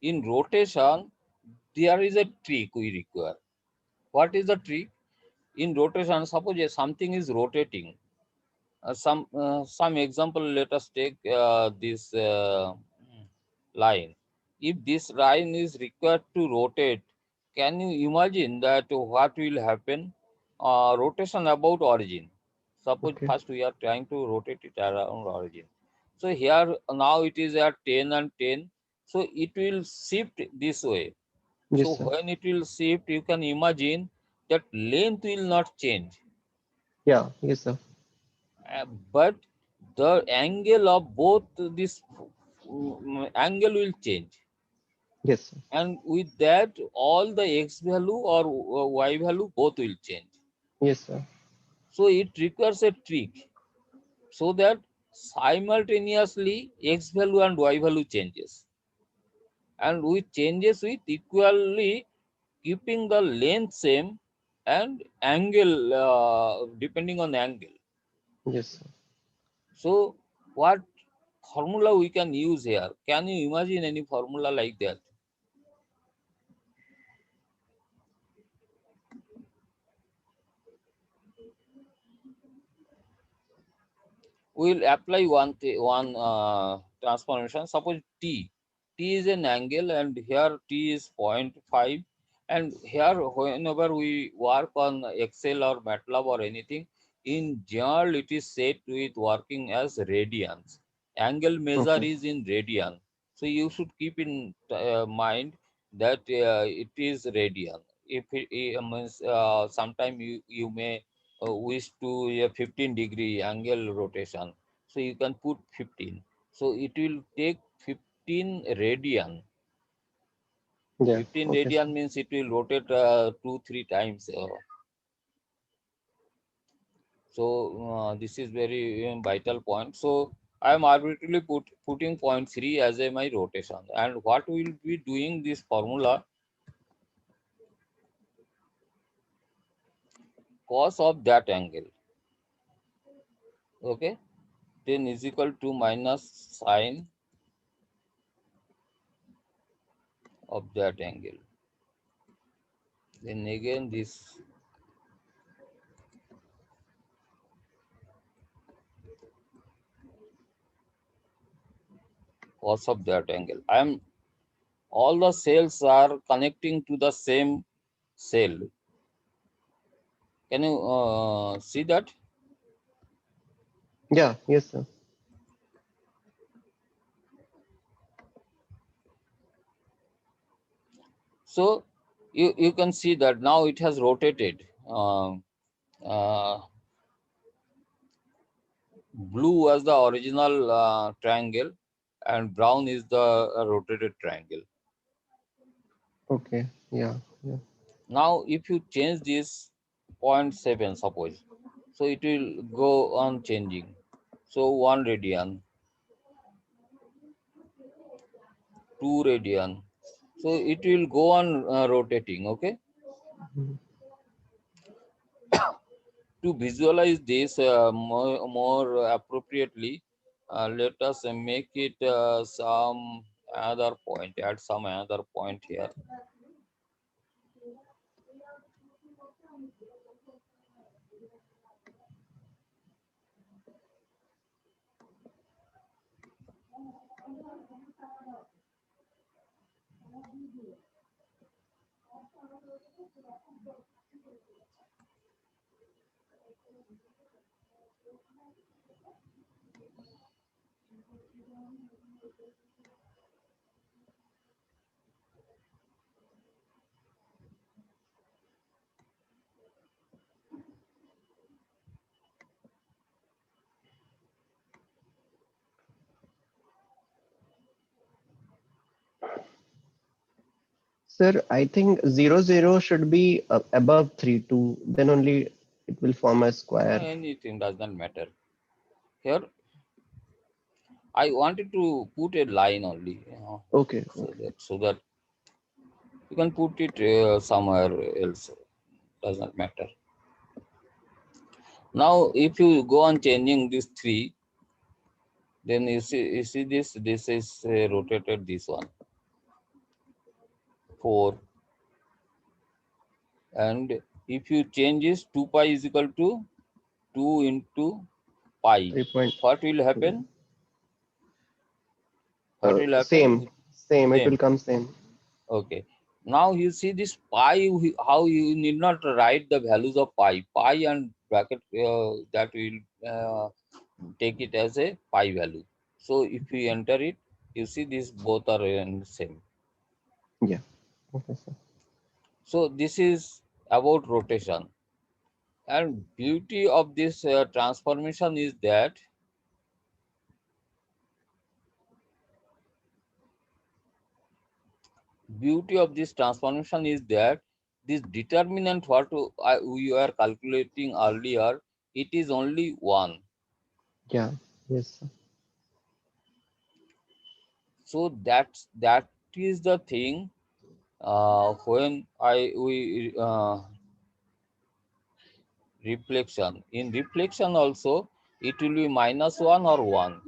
in rotation, there is a trick we require. What is the trick? In rotation, suppose something is rotating. Some example, let us take this line. If this line is required to rotate, can you imagine that what will happen? Rotation about origin. Suppose Okay. first we are trying to rotate it around origin. So here now it is at 10 and 10. So it will shift this way. Yes, So sir. when it will shift, you can imagine that length will not change. Yeah. Yes, sir. But the angle of both this angle will change, Yes, sir. and with that all the x value or y value both will change. Yes, sir. So it requires a trick so that simultaneously x value and y value changes, and with changes with equally keeping the length same and angle depending on angle. Yes, sir. So what formula we can use here? Can you imagine any formula like that? We'll apply one transformation. Suppose t is an angle, and here t is 0.5, And here, whenever we work on Excel or MATLAB or anything, in general, it is set with working as radians. Angle measure Okay. is in radian. So you should keep in mind that it is radian. If it means sometime you may wish to a 15-degree angle rotation, so you can put 15. So it will take 15 radian. Yeah. 15 Okay, sir. radian means it will rotate 2-3 times. So this is very vital point. So I am arbitrarily putting point 3 as a my rotation. And what we will be doing this formula, cos of that angle. Okay. Then is equal to minus sine of that angle. Then again this cos of that angle. I am all the cells are connecting to the same cell. Can you see that? Yeah. Yes, sir. So you can see that now it has rotated. Uh, Blue was the original triangle and brown is the rotated triangle. Okay. Yeah. Yeah. Now if you change this 0.7 suppose, so it will go on changing. So 1 radian, 2 radian. So it will go on rotating, okay? Mhm. To visualize this more appropriately, let us make it some another point, add some another point here. Sir, I think 0, 0 should be above 3, 2. Then only it will form a square. Anything does not matter. Here, I wanted to put a line only, Okay. so Okay. that you can put it somewhere else. Does not matter. Now, if you go on changing this 3, then you see this is rotated this one 4, and if you change this 2 pi is equal to 2 into pi, 3 what will happen? What will happen? Same. Same. It will Same. come same. Okay. Now you see this pi, how you need not write the values of pi. Pi and bracket that will take it as a pi value. So if you enter it, you see these both are in same. Yeah. Okay, sir. So this is about rotation. And beauty of this transformation is that this determinant we were calculating earlier, it is only 1. Yeah. Yes, sir. So that is the thing when I we reflection. In reflection also it will be -1 or 1.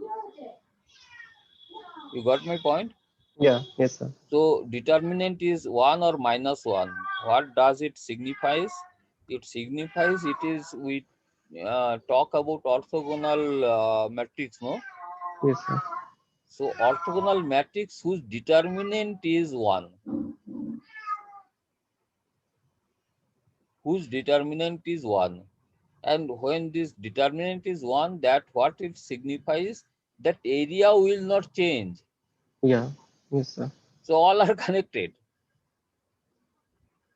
You got my point? Yeah. Yes, sir. So determinant is 1 or -1. What does it signifies? It signifies it is we talk about orthogonal matrix, no? Yes, sir. So orthogonal matrix whose determinant is 1. whose determinant is 1. And when this determinant is 1, that what it signifies, that area will not change. Yeah. Yes, sir. So all are connected.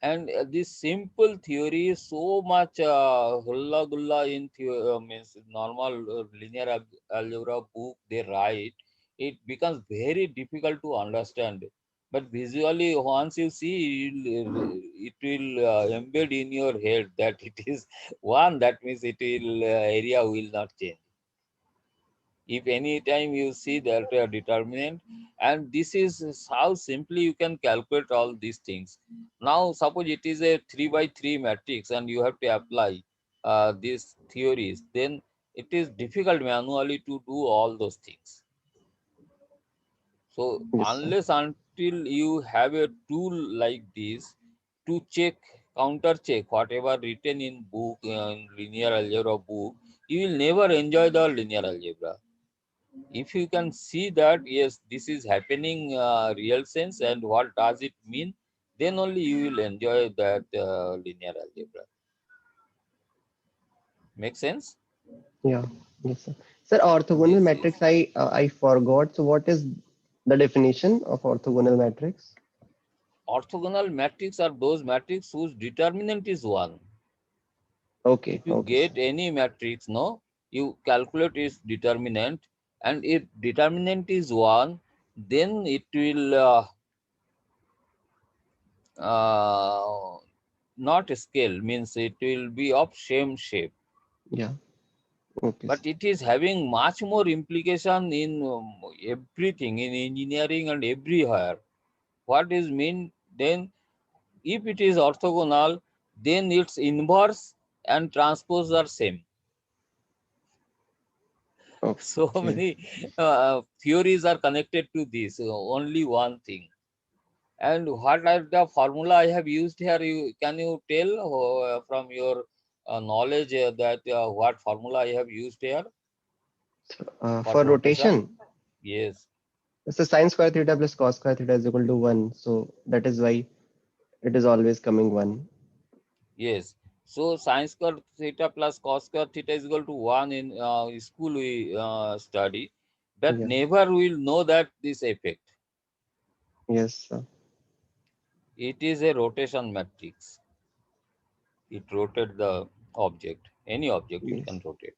And this simple theory is so much hulla gulla in means normal linear algebra book they write. It becomes very difficult to understand. But visually, once you see, it will embed in your head that it is 1. That means it will area will not change. If any time you see that determinant, and this is how simply you can calculate all these things. Now suppose it is a 3 by 3 matrix and you have to apply these theories, then it is difficult manually to do all those things. So Yes, sir. unless until you have a tool like this to check, counter check whatever written in book, in linear algebra book, you will never enjoy the linear algebra. If you can see that yes, this is happening real sense and what does it mean, then only you will enjoy that linear algebra. Make sense? Yeah. Yes, sir. Sir, orthogonal This is matrix, I forgot. So what is the definition of orthogonal matrix? orthogonal matrix are those matrix whose determinant is 1. Okay. If you Okay, sir. get any matrix, no, you calculate its determinant, and if determinant is 1, then it will uh, not scale, means it will be of same shape, Yeah. Okay, but sir. it is having much more implication in everything, in engineering and everywhere. What is mean then? If it is orthogonal, then its inverse and transpose are same. So Okay. many theories are connected to this, only one thing. And what are the formula I have used here? Can you tell from your knowledge that what formula I have used here So, for for rotation? rotation, Yes, so sine square theta plus cos square theta is equal to 1. So that is why it is always coming 1. yes. So sine square theta plus cos square theta is equal to 1 in school we study, but Yeah. never will know that this effect. Yes, sir. It is a rotation matrix. It rotates the object, any object it can Yes. rotate.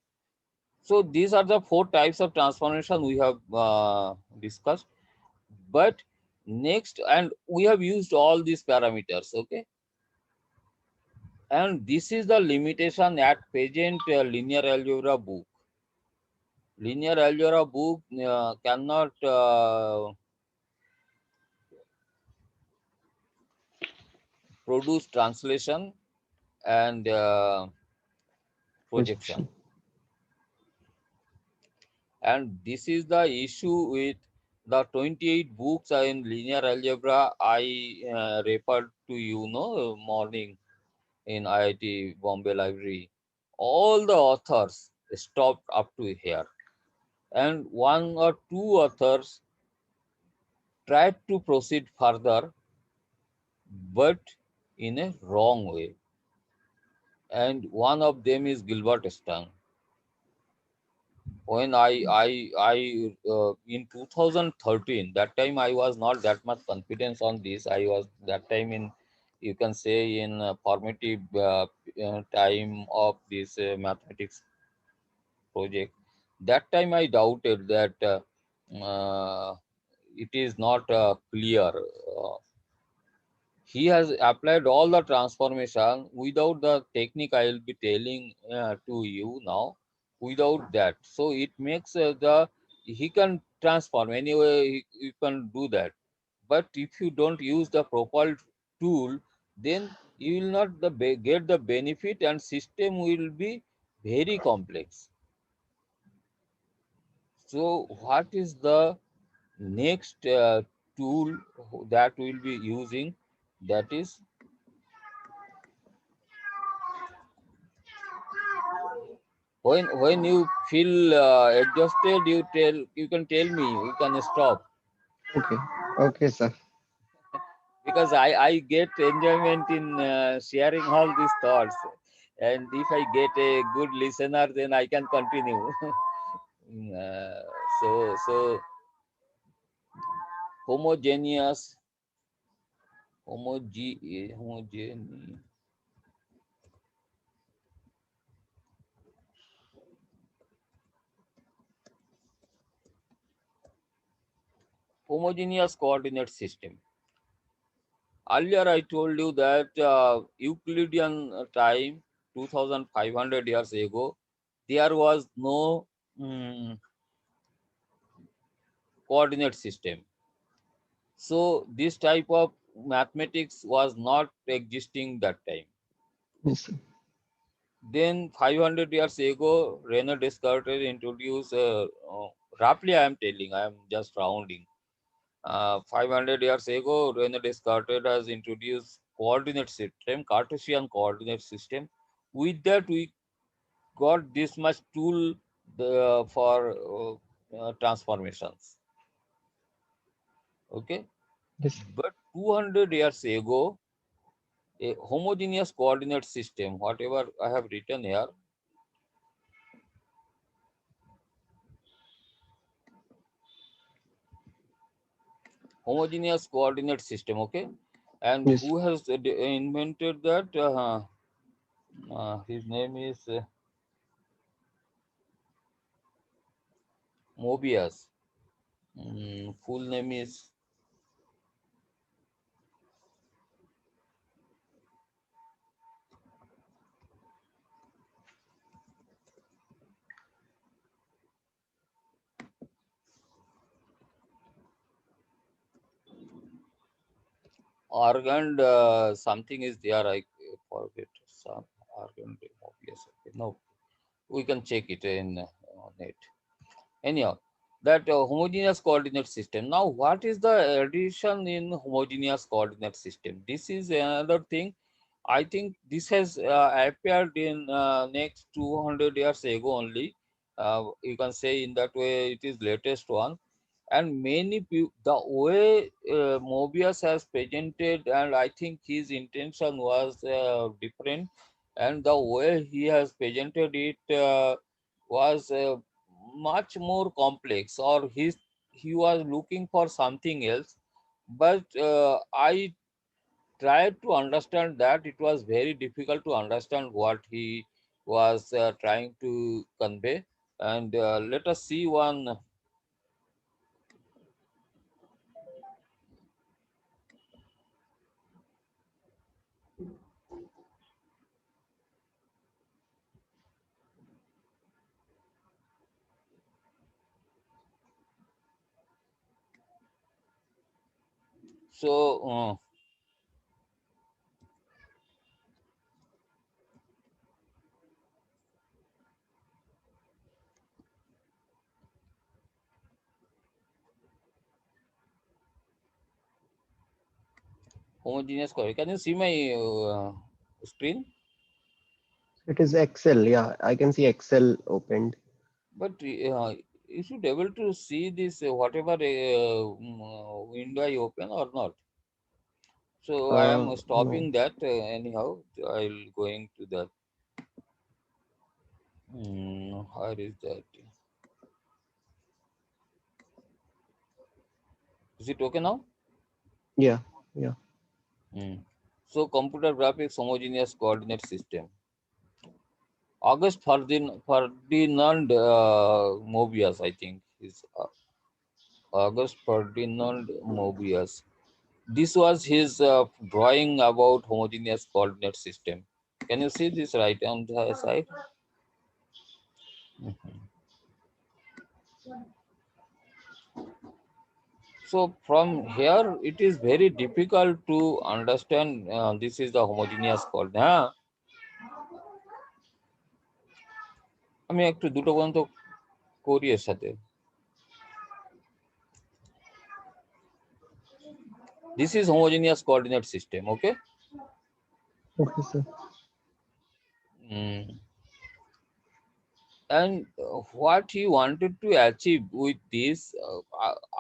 So these are the 4 types of transformation we have discussed. But next, and we have used all these parameters, okay? And this is the limitation at present linear algebra book. Linear algebra book cannot produce translation and projection. Projection. And this is the issue with the 28 books in linear algebra I referred to you know morning in IIT Bombay Library. All the authors stopped up to here, and one or two authors tried to proceed further, but in a wrong way. And one of them is Gilbert Stein. When I in 2013, that time I was not that much confidence on this. I was that time in, you can say, in formative time of this mathematics project. That time I doubted that it is not clear. He has applied all the transformation without the technique I will be telling to you now. Without that, so it makes the he can transform anyway. You can do that, but if you don't use the proper tool, then you will not get the benefit, and system will be very complex. So, what is the next tool that we'll be using? That is, when you feel exhausted, you can tell me. You can stop. Okay. Okay, sir. because I get enjoyment in sharing all these thoughts, and if I get a good listener, then I can continue. uh, so homogeneous homogene homogeneous coordinate system. Earlier, I told you that Euclidean time, 2500 years ago, there was no coordinate system. So this type of mathematics was not existing that time. Yes, sir. Then 500 years ago, Rene Descartes introduced, roughly I am telling, I am just rounding. 500 years ago, Rene Descartes has introduced coordinate system, Cartesian coordinate system. With that, we got this much tool for transformations. Okay, Yes. but 200 years ago, a homogeneous coordinate system, whatever I have written here, homogeneous coordinate system, okay, and Yes. who has invented that? His name is Mobius. Full name is Argand. Something is there. I forget some Argand Mobius. Okay. No, we can check it in net. Anyhow, that homogeneous coordinate system. Now, what is the addition in homogeneous coordinate system? This is another thing. I think this has appeared in next 200 years ago only. You can say in that way it is latest one. And many people, the way Mobius has presented, and I think his intention was different, and the way he has presented it was much more complex, or he was looking for something else. But I tried to understand that it was very difficult to understand what he was trying to convey. And let us see one. So homogeneous coil. Can you see my screen? It is Excel. Yeah, I can see Excel opened. But you should able to see this whatever window I open or not. So I am No. stopping that anyhow. I'll going to that. Where is that? Is it okay now? Yeah. Yeah. Hmm. So computer graphics homogeneous coordinate system. Ferdinand Mobius, I think, is August Ferdinand Mobius. This was his drawing about homogeneous coordinate system. Can you see this right on the side? Mhm. So from here, it is very difficult to understand. This is the homogeneous coordinate. হ্যাঁ, আমি একটু দুটো পর্যন্ত করি এর সাথে. This is homogeneous coordinate system. Okay. Okay, sir. Mm. And what he wanted to achieve with this,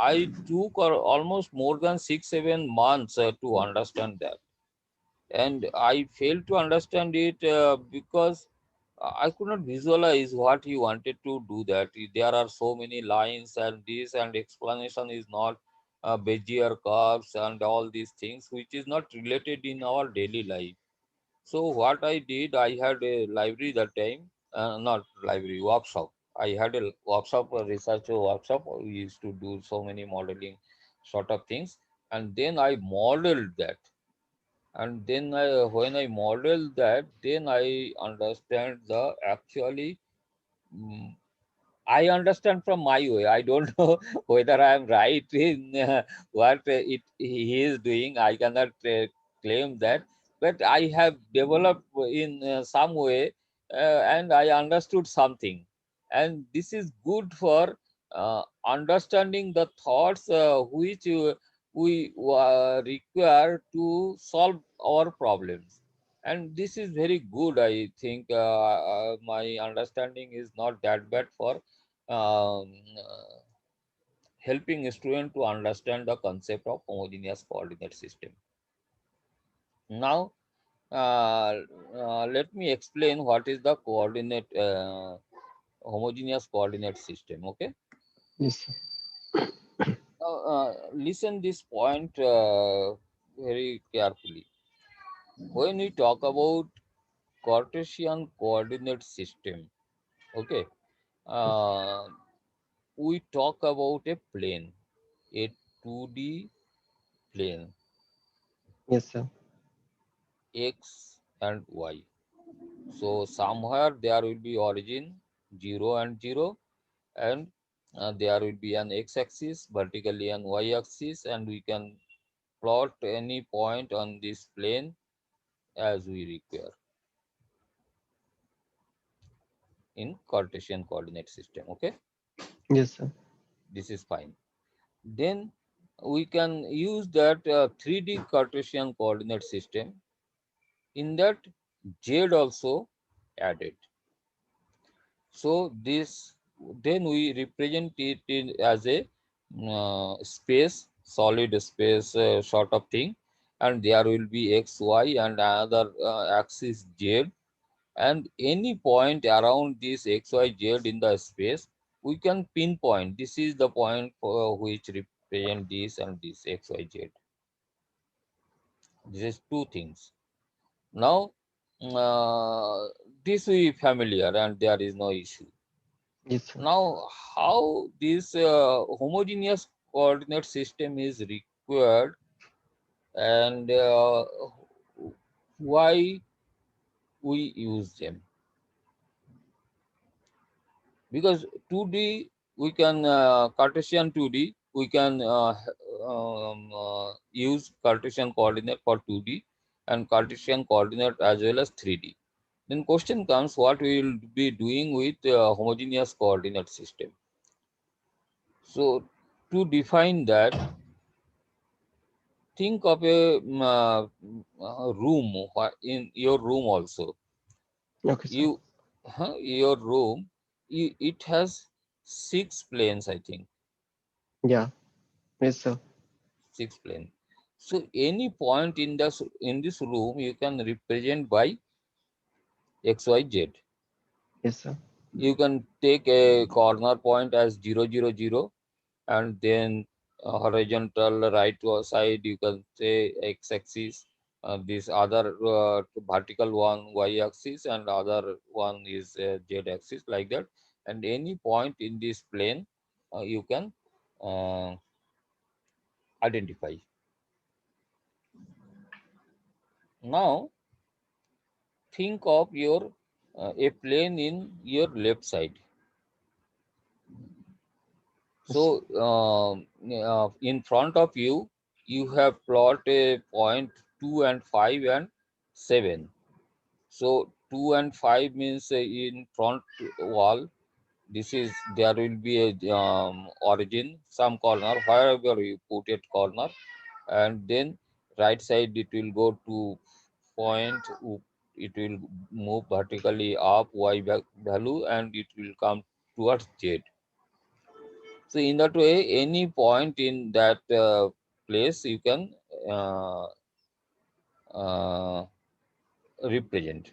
I took almost more than 6 7 months to understand that, and I failed to understand it because I could not visualize what he wanted to do. That there are so many lines and this and explanation is not Bezier curves and all these things which is not related in our daily life. So what I did, I had a library that time, not library, workshop. I had a workshop, a research workshop. We used to do so many modeling sort of things, and then I modeled that. And then when I modeled that, then I understand the actually. mm, I understand from my way. I don't know whether I am right in what he is doing. I cannot claim that, but I have developed in some way, and I understood something, and this is good for understanding the thoughts which we require to solve our problems. And this is very good. I think my understanding is not that bad for um, uh, helping a student to understand the concept of homogeneous coordinate system. Now, let me explain what is the coordinate homogeneous coordinate system. Okay. Yes, sir. Now, listen this point very carefully. When we talk about Cartesian coordinate system, okay, uh, we talk about a plane, a 2D plane, Yes, sir. x and y. So somewhere there will be origin 0 and 0, and there will be an x-axis, vertically and y-axis, and we can plot any point on this plane as we require in Cartesian coordinate system. Okay, Yes, sir. this is fine. Then we can use that 3D Cartesian coordinate system. In that, z also added. So this, then we represent it in as a space, solid space sort of thing, and there will be x, y, and another axis z, and any point around this x, y, z in the space, we can pinpoint. This is the point for which represent this and this x, y, z. This is two things. Now, this we familiar and there is no issue. Yes, sir. Now, how this homogeneous coordinate system is required, and why we use them? Because 2D, we can Cartesian 2D, we can use Cartesian coordinate for 2D and Cartesian coordinate as well as 3D. Then question comes, what we will be doing with homogeneous coordinate system. So to define that, think of a room. In your room also, Okay, sir. you your room, it has 6 planes, I think. Yeah. Yes, sir. 6 planes. So any point in this room you can represent by xyz. Yes, sir. You can take a corner point as 0 0 0, and then horizontal right side you can say x-axis, this other vertical one y-axis, and other one is z-axis, like that. And any point in this plane you can uh, identify. Now think of your a plane in your left side. So Yes. in front of you, you have plot a point 2 and 5 and 7. So 2 and 5 means in front wall. This is, there will be a origin, some corner, wherever you put it corner, and then right side it will go to point it will move vertically up y value and it will come towards z. So in that way, any point in that place you can uh, uh, represent.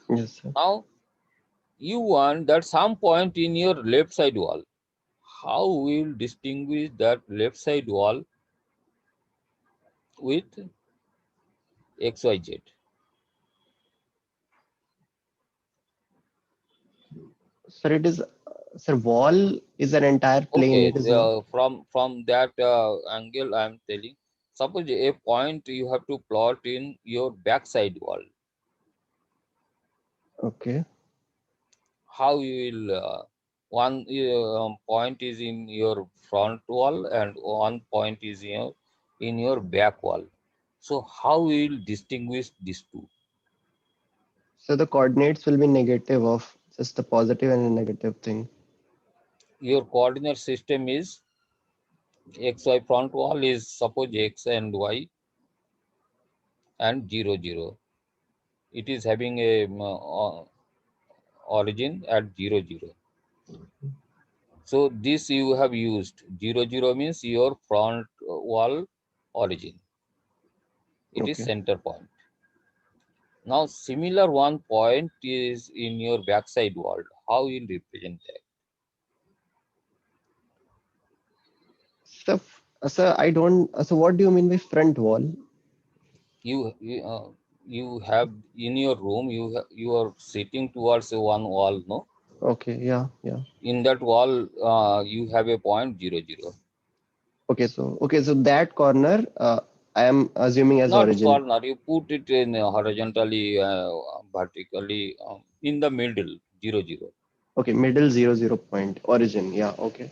Yes, sir. Now you want that some point in your left side wall. How will distinguish that left side wall with XYZ? Sir, it is, sir, wall is an entire plane. Okay, It is not. from that angle I am telling. Suppose a point you have to plot in your backside wall. Okay. How you will one point is in your front wall and one point is in your back wall. So how we will distinguish these two? So the coordinates will be negative of just the positive and the negative thing. Your coordinate system is xy, front wall is suppose x and y and 0 0. It is having a origin at 0 0. So this you have used 0 0 means your front wall origin. It is Okay. center point. Now similar one point is in your backside wall. How you will represent that? So, sir, I don't. So, what do you mean by front wall? You have in your room you are sitting towards one wall, no? Okay. Yeah. Yeah. In that wall you have a point 0 0. Okay. So, okay. So that corner, I am assuming as Not origin. corner. You put it in horizontally, vertically in the middle 0 0. Okay. Middle 0 0 point origin. Yeah. Okay.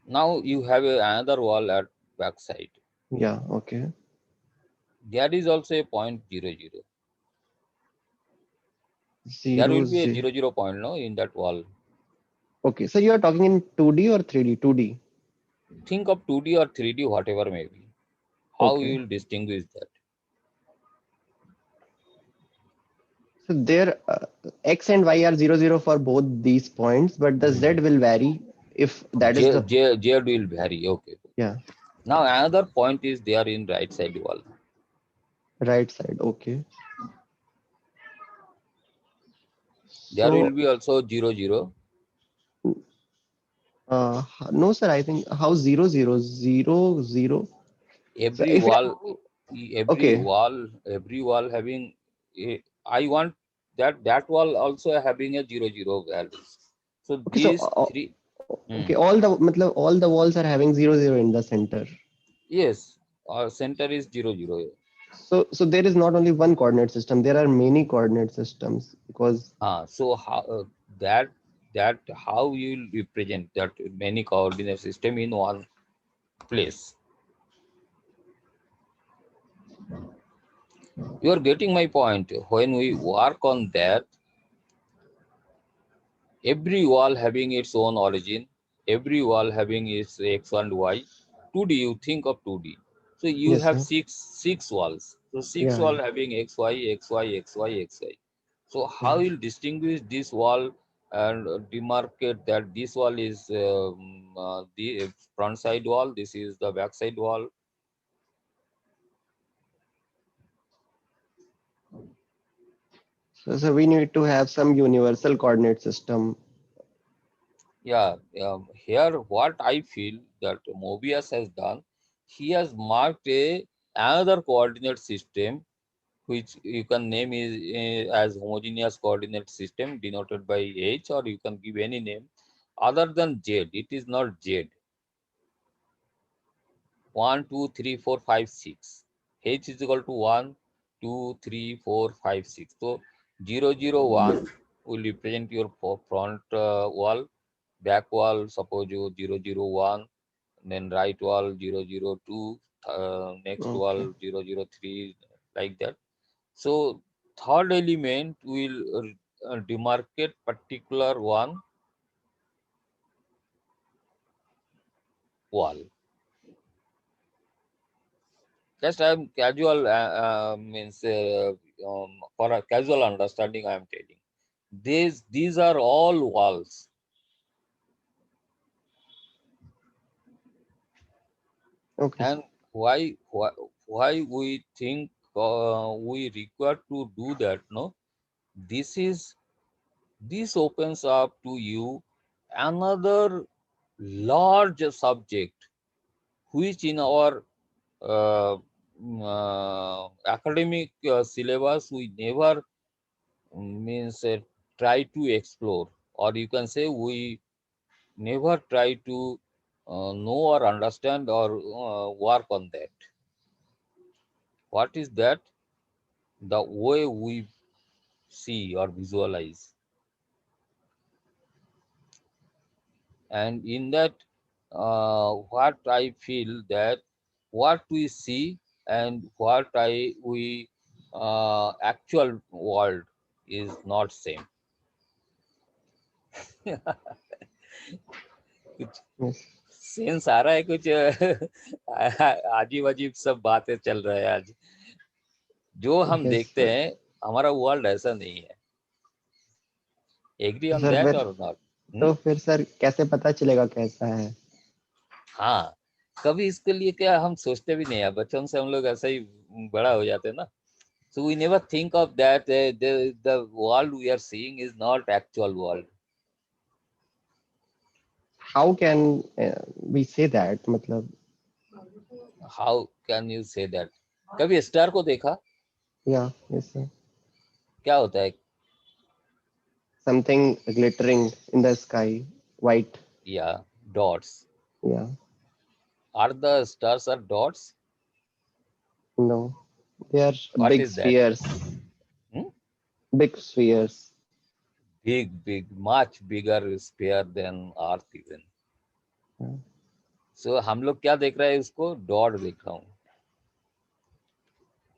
Now you have another wall at backside. Yeah. Okay. There is also a point 0 0. There Zero will be a zero. 0 0 point, no, in that wall. Okay. So you are talking in 2D or 3D? 2D. Think of 2D or 3D, whatever may be. How Okay. you will distinguish that? So there, X and Y are 0 0 for both these points, but the Z will vary if that is the, Z will vary. Okay. yeah, Now another point is there in right side wall. right side. Okay. There will So, be also 0 0. no, sir, I think how 0 0 0 0. So Every if we wall, are, every okay, wall, every wall having a, I want that wall also having a 0 0 values. So okay, so, these three, okay, all the walls are having 0 0 in the center. yes, our center is 0 0. So there is not only one coordinate system, there are many coordinate systems because, So how that how you will represent that many coordinate system in one place? You are getting my point. When we work on that, every wall having its own origin, every wall having its x and y. 2D, you think of 2D. So you yes, have sir. six walls. So six Yeah, wall yeah, having x y x y x y x y. So yeah. how you distinguish this wall and demarcate that this wall is the front side wall, this is the back side wall? So we need to have some universal coordinate system. Yeah, here what I feel that Mobius has done, he has marked a another coordinate system which you can name is as homogeneous coordinate system denoted by H, or you can give any name other than Z. It is not Z. 1 2 3 4 5 6. H is equal to 1 2 3 4 5 6. So 0 0 1 will represent your front wall, back wall suppose you 0 0 1, then right wall 0 0 2, next Okay. wall 0 0 3, like that. So third element will demarcate particular one wall. Just I'm casual means for a casual understanding, I am telling. These are all walls. Okay, sir. And why we think we require to do that? No, this is this opens up to you another large subject, which in our academic syllabus we never means try to explore, or you can say we never try to know or understand or work on that. What is that? The way we see or visualize. And in that, what I feel that what we see and what we actual world is not same. कुछ Yes. Sense आ रहा है कुछ अजीब अजीब सब बातें चल रहा है आज जो हम Yes, देखते sir. हैं हमारा वर्ल्ड ऐसा नहीं है एग्री तो ऑन सर दैट फिर और नॉट तो फिर सर कैसे पता चलेगा कैसा है? हाँ कभी इसके लिए क्या हम सोचते भी नहीं है बचपन से हम लोग ऐसा ही बड़ा हो जाते हैं ना so we never think of that the world we are seeing is not actual world. How can we say that? मतलब, How can you say that? कभी स्टार को देखा yeah, yes, sir. क्या होता है Something glittering in the sky, white. या dots. Yeah, Are the stars are dots? no, they are What big is that? spheres, Hmm? big spheres. Big, much bigger sphere than Earth even. Yeah. So हम लोग क्या देख रहे हैं उसको dot देख रहा हूँ.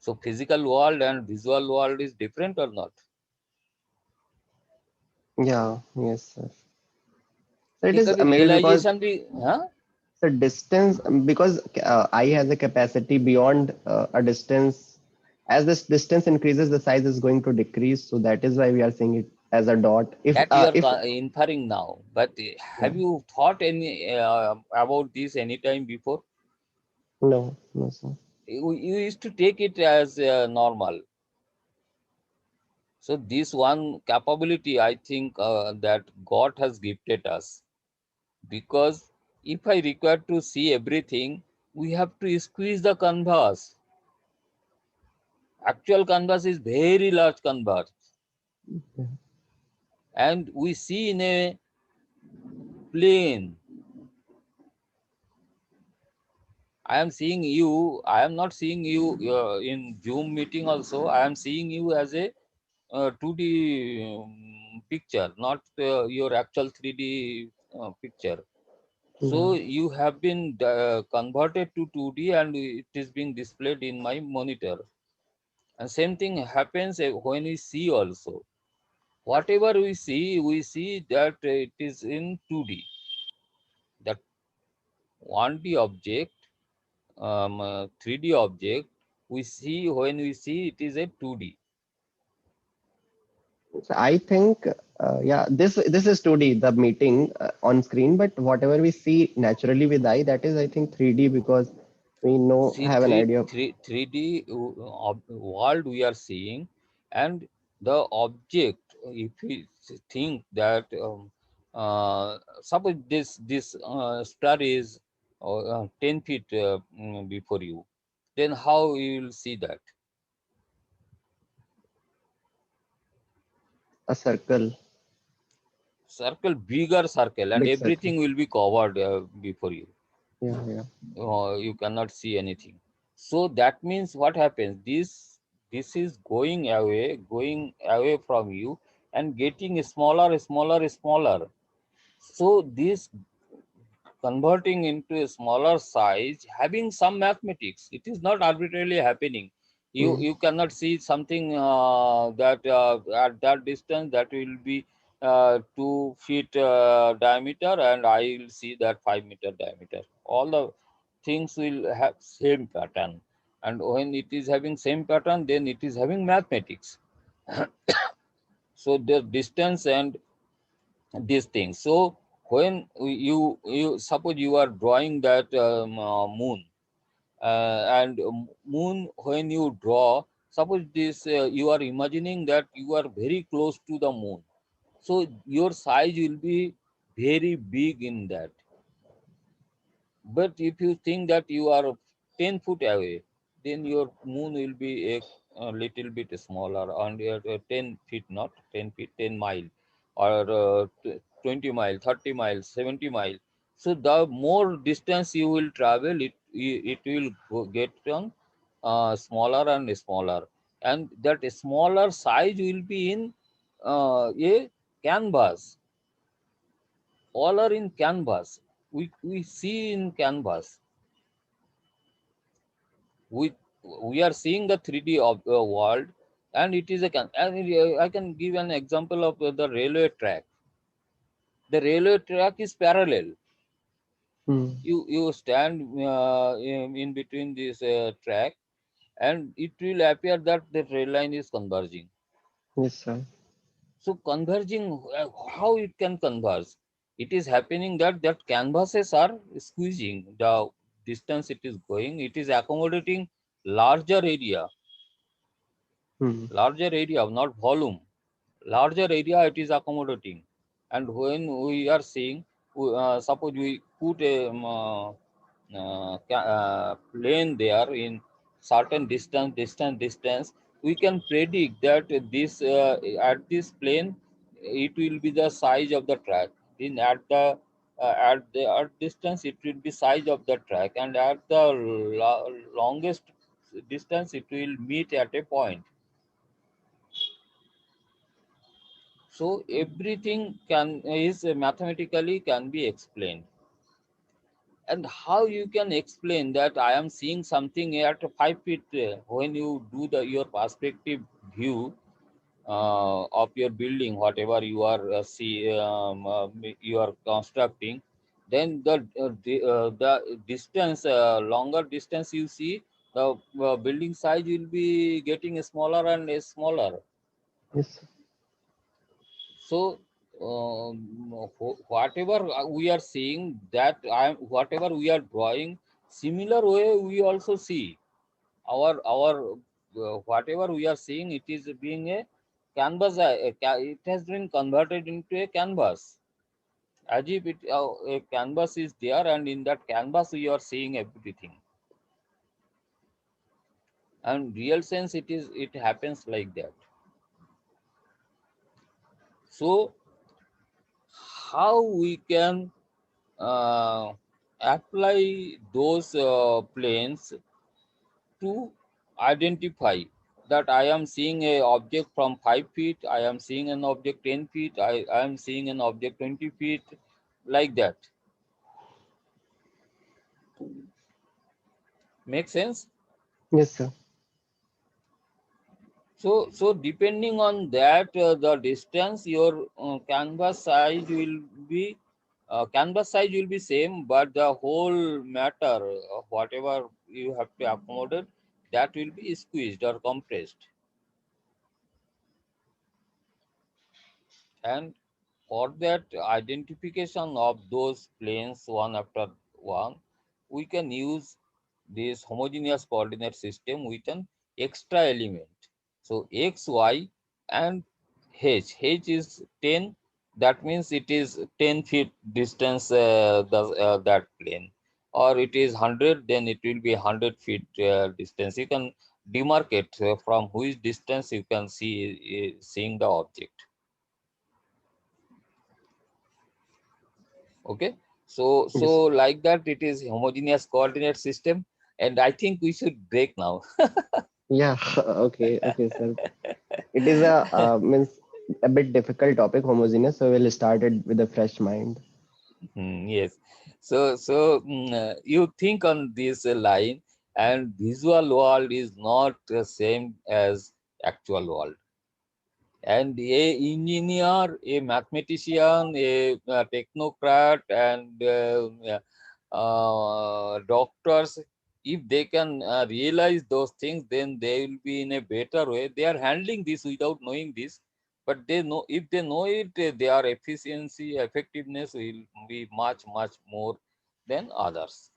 So physical world and visual world is different or not? Yeah, yes, sir. So it ये is कभी maybe because realization भी हाँ the distance, because eye has a capacity beyond a distance. As this distance increases, the size is going to decrease. So that is why we are seeing it as a dot. that you are If inferring now, but Yeah, have you thought any about this anytime before? no, no, sir. You used to take it as normal. So this one capability, I think that God has gifted us because if I require to see everything, we have to squeeze the canvas. Actual canvas is very large canvas, Yeah. and we see in a plane. I am seeing you. I am not seeing you in Zoom meeting. Also, I am seeing you as a 2D picture, not your actual 3D picture. Yeah. So you have been converted to 2D and it is being displayed in my monitor. And same thing happens when we see also. Whatever we see that it is in 2D. That 1D object, 3D object, we see when we see it is a 2D. So I think, yeah, this is 2D, the meeting on screen, but whatever we see naturally with eye, that is, I think, 3D, because we know, See have an idea of. 3D world we are seeing, and the object. If we think that suppose this star is 10 feet before you, then how you will see that A circle, circle, bigger circle, and big circle. everything will be covered before you. Yeah, yeah. You cannot see anything. So that means what happens? This is going away from you and getting smaller, smaller, smaller. So this converting into a smaller size, having some mathematics. It is not arbitrarily happening. Mm. You cannot see something that at that distance that will be 2 feet diameter, and I will see that 5 meter diameter. All the things will have same pattern. and when it is having same pattern, then it is having mathematics. So the distance and these things. So when you suppose you are drawing that moon, and moon, when you draw, suppose this you are imagining that you are very close to the moon, so your size will be very big in that. But if you think that you are 10 foot away, then your moon will be a little bit smaller, and 10 feet, not 10 feet, 10 mile, or 20 mile, 30 miles, 70 mile. So the more distance you will travel, it will get on smaller and smaller. And that smaller size will be in a canvas. All are in canvas. We see in canvas. We are seeing the 3D of the world, and it is a I can give an example of the railway track. The railway track is parallel. Hmm. You stand in between this track, and it will appear that the rail line is converging. Yes, sir. So converging, how it can converge? It is happening that canvases are squeezing the distance it is going. It is accommodating larger area, Hmm. not volume. Larger area it is accommodating. And when we are seeing, suppose we put a plane there in certain distance, we can predict that this at this plane it will be the size of the track. Then at the at distance it will be size of the track, and at the longest distance it will meet at a point. So everything can is mathematically can be explained. And how you can explain that I am seeing something at 5 feet when you do the your perspective view of your building, whatever you are you are constructing, then the distance, longer distance you see, the building size will be getting smaller and smaller. Yes, sir. So whatever we are seeing, that whatever we are drawing, similar way we also see our whatever we are seeing, it is being a canvas. It has been converted into a canvas, as if a canvas is there, and in that canvas we are seeing everything. And real sense, it happens like that. So how we can uh, apply those planes to identify that I am seeing a object from 5 feet, I am seeing an object 10 feet, I am seeing an object 20 feet, like that. Make sense? Yes, sir. So depending on that, the distance, your canvas size will be same, but the whole matter, whatever you have to accommodate, that will be squeezed or compressed. And for that identification of those planes one after one, we can use this homogeneous coordinate system with an extra element. So x, y, and h. H is 10. That means it is 10 feet distance, that plane. Or it is 100, then it will be 100 feet distance. You can demarcate from which distance you can see seeing the object. Okay, so Yes. like that, it is homogeneous coordinate system, and I think we should break now. Yeah. Okay. Okay, sir. It is a means a bit difficult topic, homogeneous. So we'll start it with a fresh mind. Yes, so you think on this line, and visual world is not the same as actual world. And a engineer, a mathematician, a technocrat, and doctors, if they can realize those things, then they will be in a better way. They are handling this without knowing this, but they know, if they know it, their efficiency, effectiveness will be much, much more than others.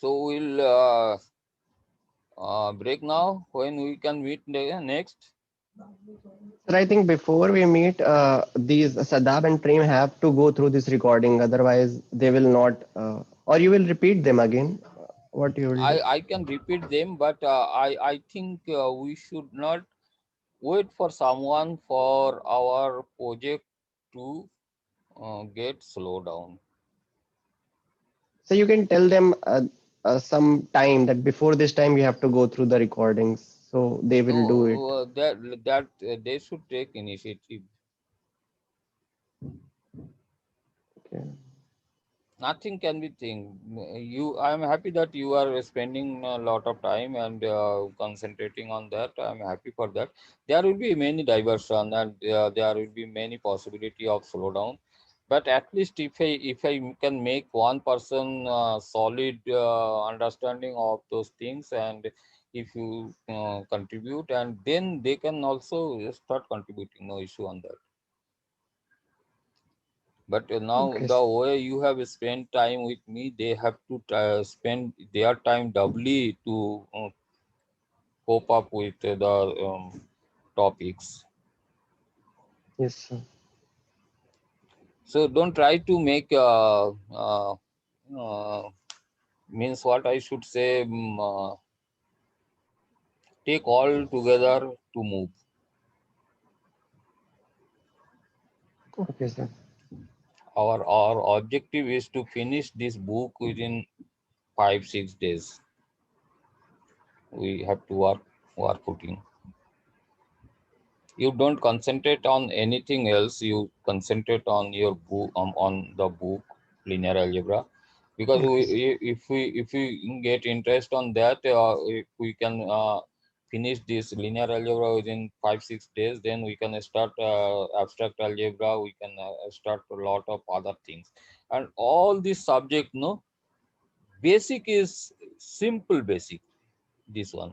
So we'll break now. When we can meet next? Sir, I think before we meet, these Sadab and Prem have to go through this recording. Otherwise, they will not. Or you will repeat them again. What you will do? I can repeat them, but I think we should not wait for someone for our project to get slow down. So you can tell them some time that before this time you have to go through the recordings. So they will do it. No, that they should take initiative. Okay. Nothing can be thing. I am happy that you are spending a lot of time and concentrating on that. I am happy for that. There will be many diversion and there will be many possibility of slowdown. But at least if I can make one person solid understanding of those things, and if you contribute, and then they can also start contributing. No issue on that. But now Okay. the way you have spent time with me, they have to spend their time doubly to cope up with the topics. Yes, sir. So don't try to make means what I should say, take all together to move. Okay, sir. Our objective is to finish this book within 5-6 days. We have to work putting. You don't concentrate on anything else. You concentrate on your book, on the book linear algebra, because Okay, sir. if we get interest on that, if we can finish this linear algebra within 5-6 days, then we can start abstract algebra. We can start a lot of other things, and all this subject, no, basic is simple basic. This one,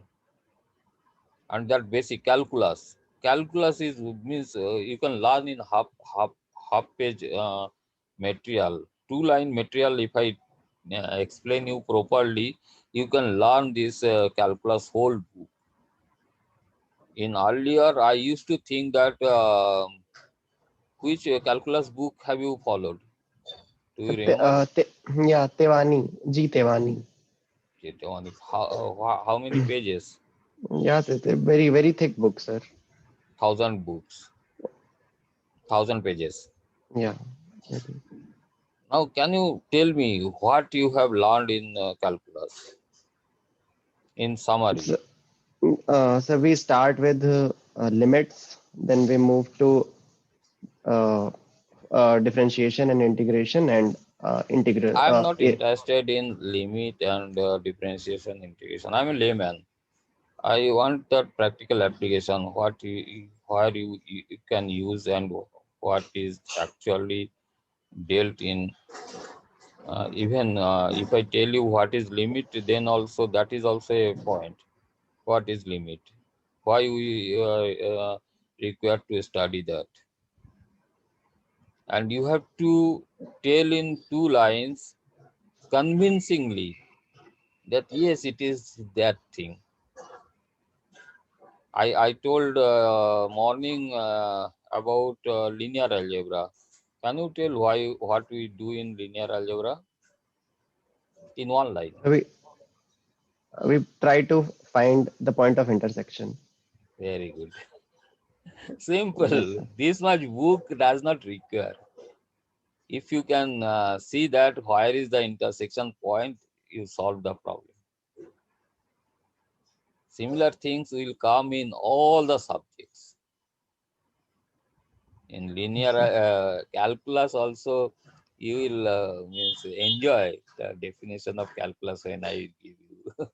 and that basic calculus is means you can learn in half page material, 2 line material. If I explain you properly, you can learn this calculus whole book. In earlier, I used to think that which calculus book have you followed? Do you remember? Yeah, Tewani, G Tewani. How many pages? Yes, it's a very, very thick book, sir. 1,000 books, 1,000 pages. Yeah. Very. Now, can you tell me what you have learned in calculus in summary? So, so we start with limits, then we move to uh, differentiation and integration and integral. I am not interested in limit and differentiation integration. I'm a layman. I want that practical application, where you can use and what is actually dealt in. Even if I tell you what is limit, then also that is also a point. What is limit? Why we require to study that? And you have to tell in 2 lines convincingly that yes, it is that thing. I told morning about linear algebra. Can you tell why what we do in linear algebra in 1 line? we try to find the point of intersection. Very good. Yes, Simple. sir. This much book does not require. If you can see that where is the intersection point, you solve the problem. Similar things will come in all the subjects. In linear Yes, sir. calculus also, you will means enjoy the definition of calculus when I give you.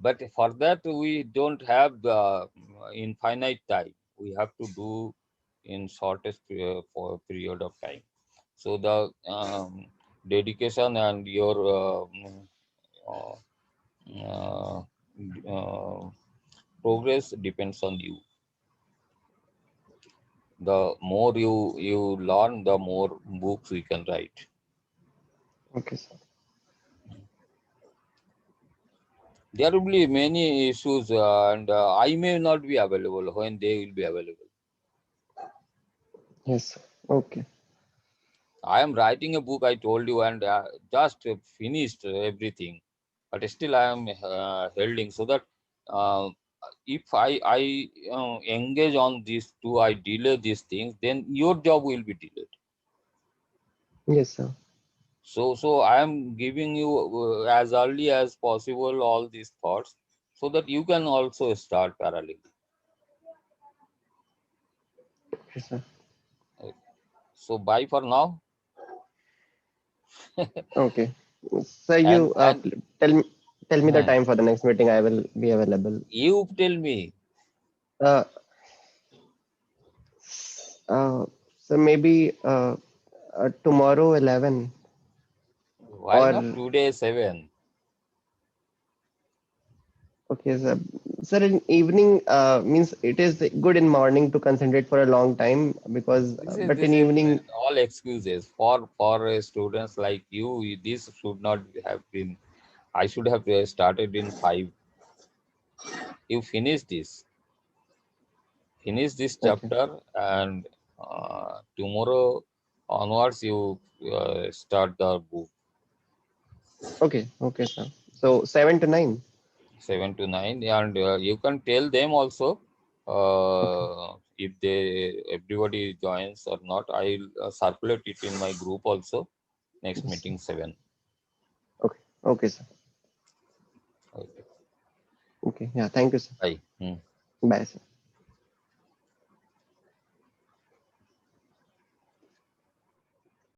But for that, we don't have the infinite time. We have to do in shortest for period of time. So the dedication and your uh, uh, uh, progress depends on you. The more you learn, the more books we can write. Okay, sir. There will be many issues, and I may not be available when they will be available. Yes, sir. Okay. I am writing a book, I told you, and just finished everything, but still I am holding, so that uh, if I engage on these two, I delay these things, then your job will be delayed. Yes, sir. So I am giving you as early as possible all these thoughts, so that you can also start parallel. Yes, sir. So bye for now. Okay. So and you and tell me the uh, time for the next meeting. I will be available. you tell me, Uh, uh, so maybe tomorrow 11 why or not today 7? okay, sir. Sir, in evening means it is good in morning to concentrate for a long time because but This in is evening. all excuses for students like you. This should not have been. I should have started in 5. You finish this Okay. chapter, and tomorrow onwards you start the book. Okay. Okay, sir. So 7 to 9. 7 to 9, and you can tell them also, Okay. if they everybody joins or not. I'll circulate it in my group also. Next Yes, sir. meeting 7. Okay. Okay, sir. Okay. Okay. Yeah. Thank you, sir. Bye. Bye, sir.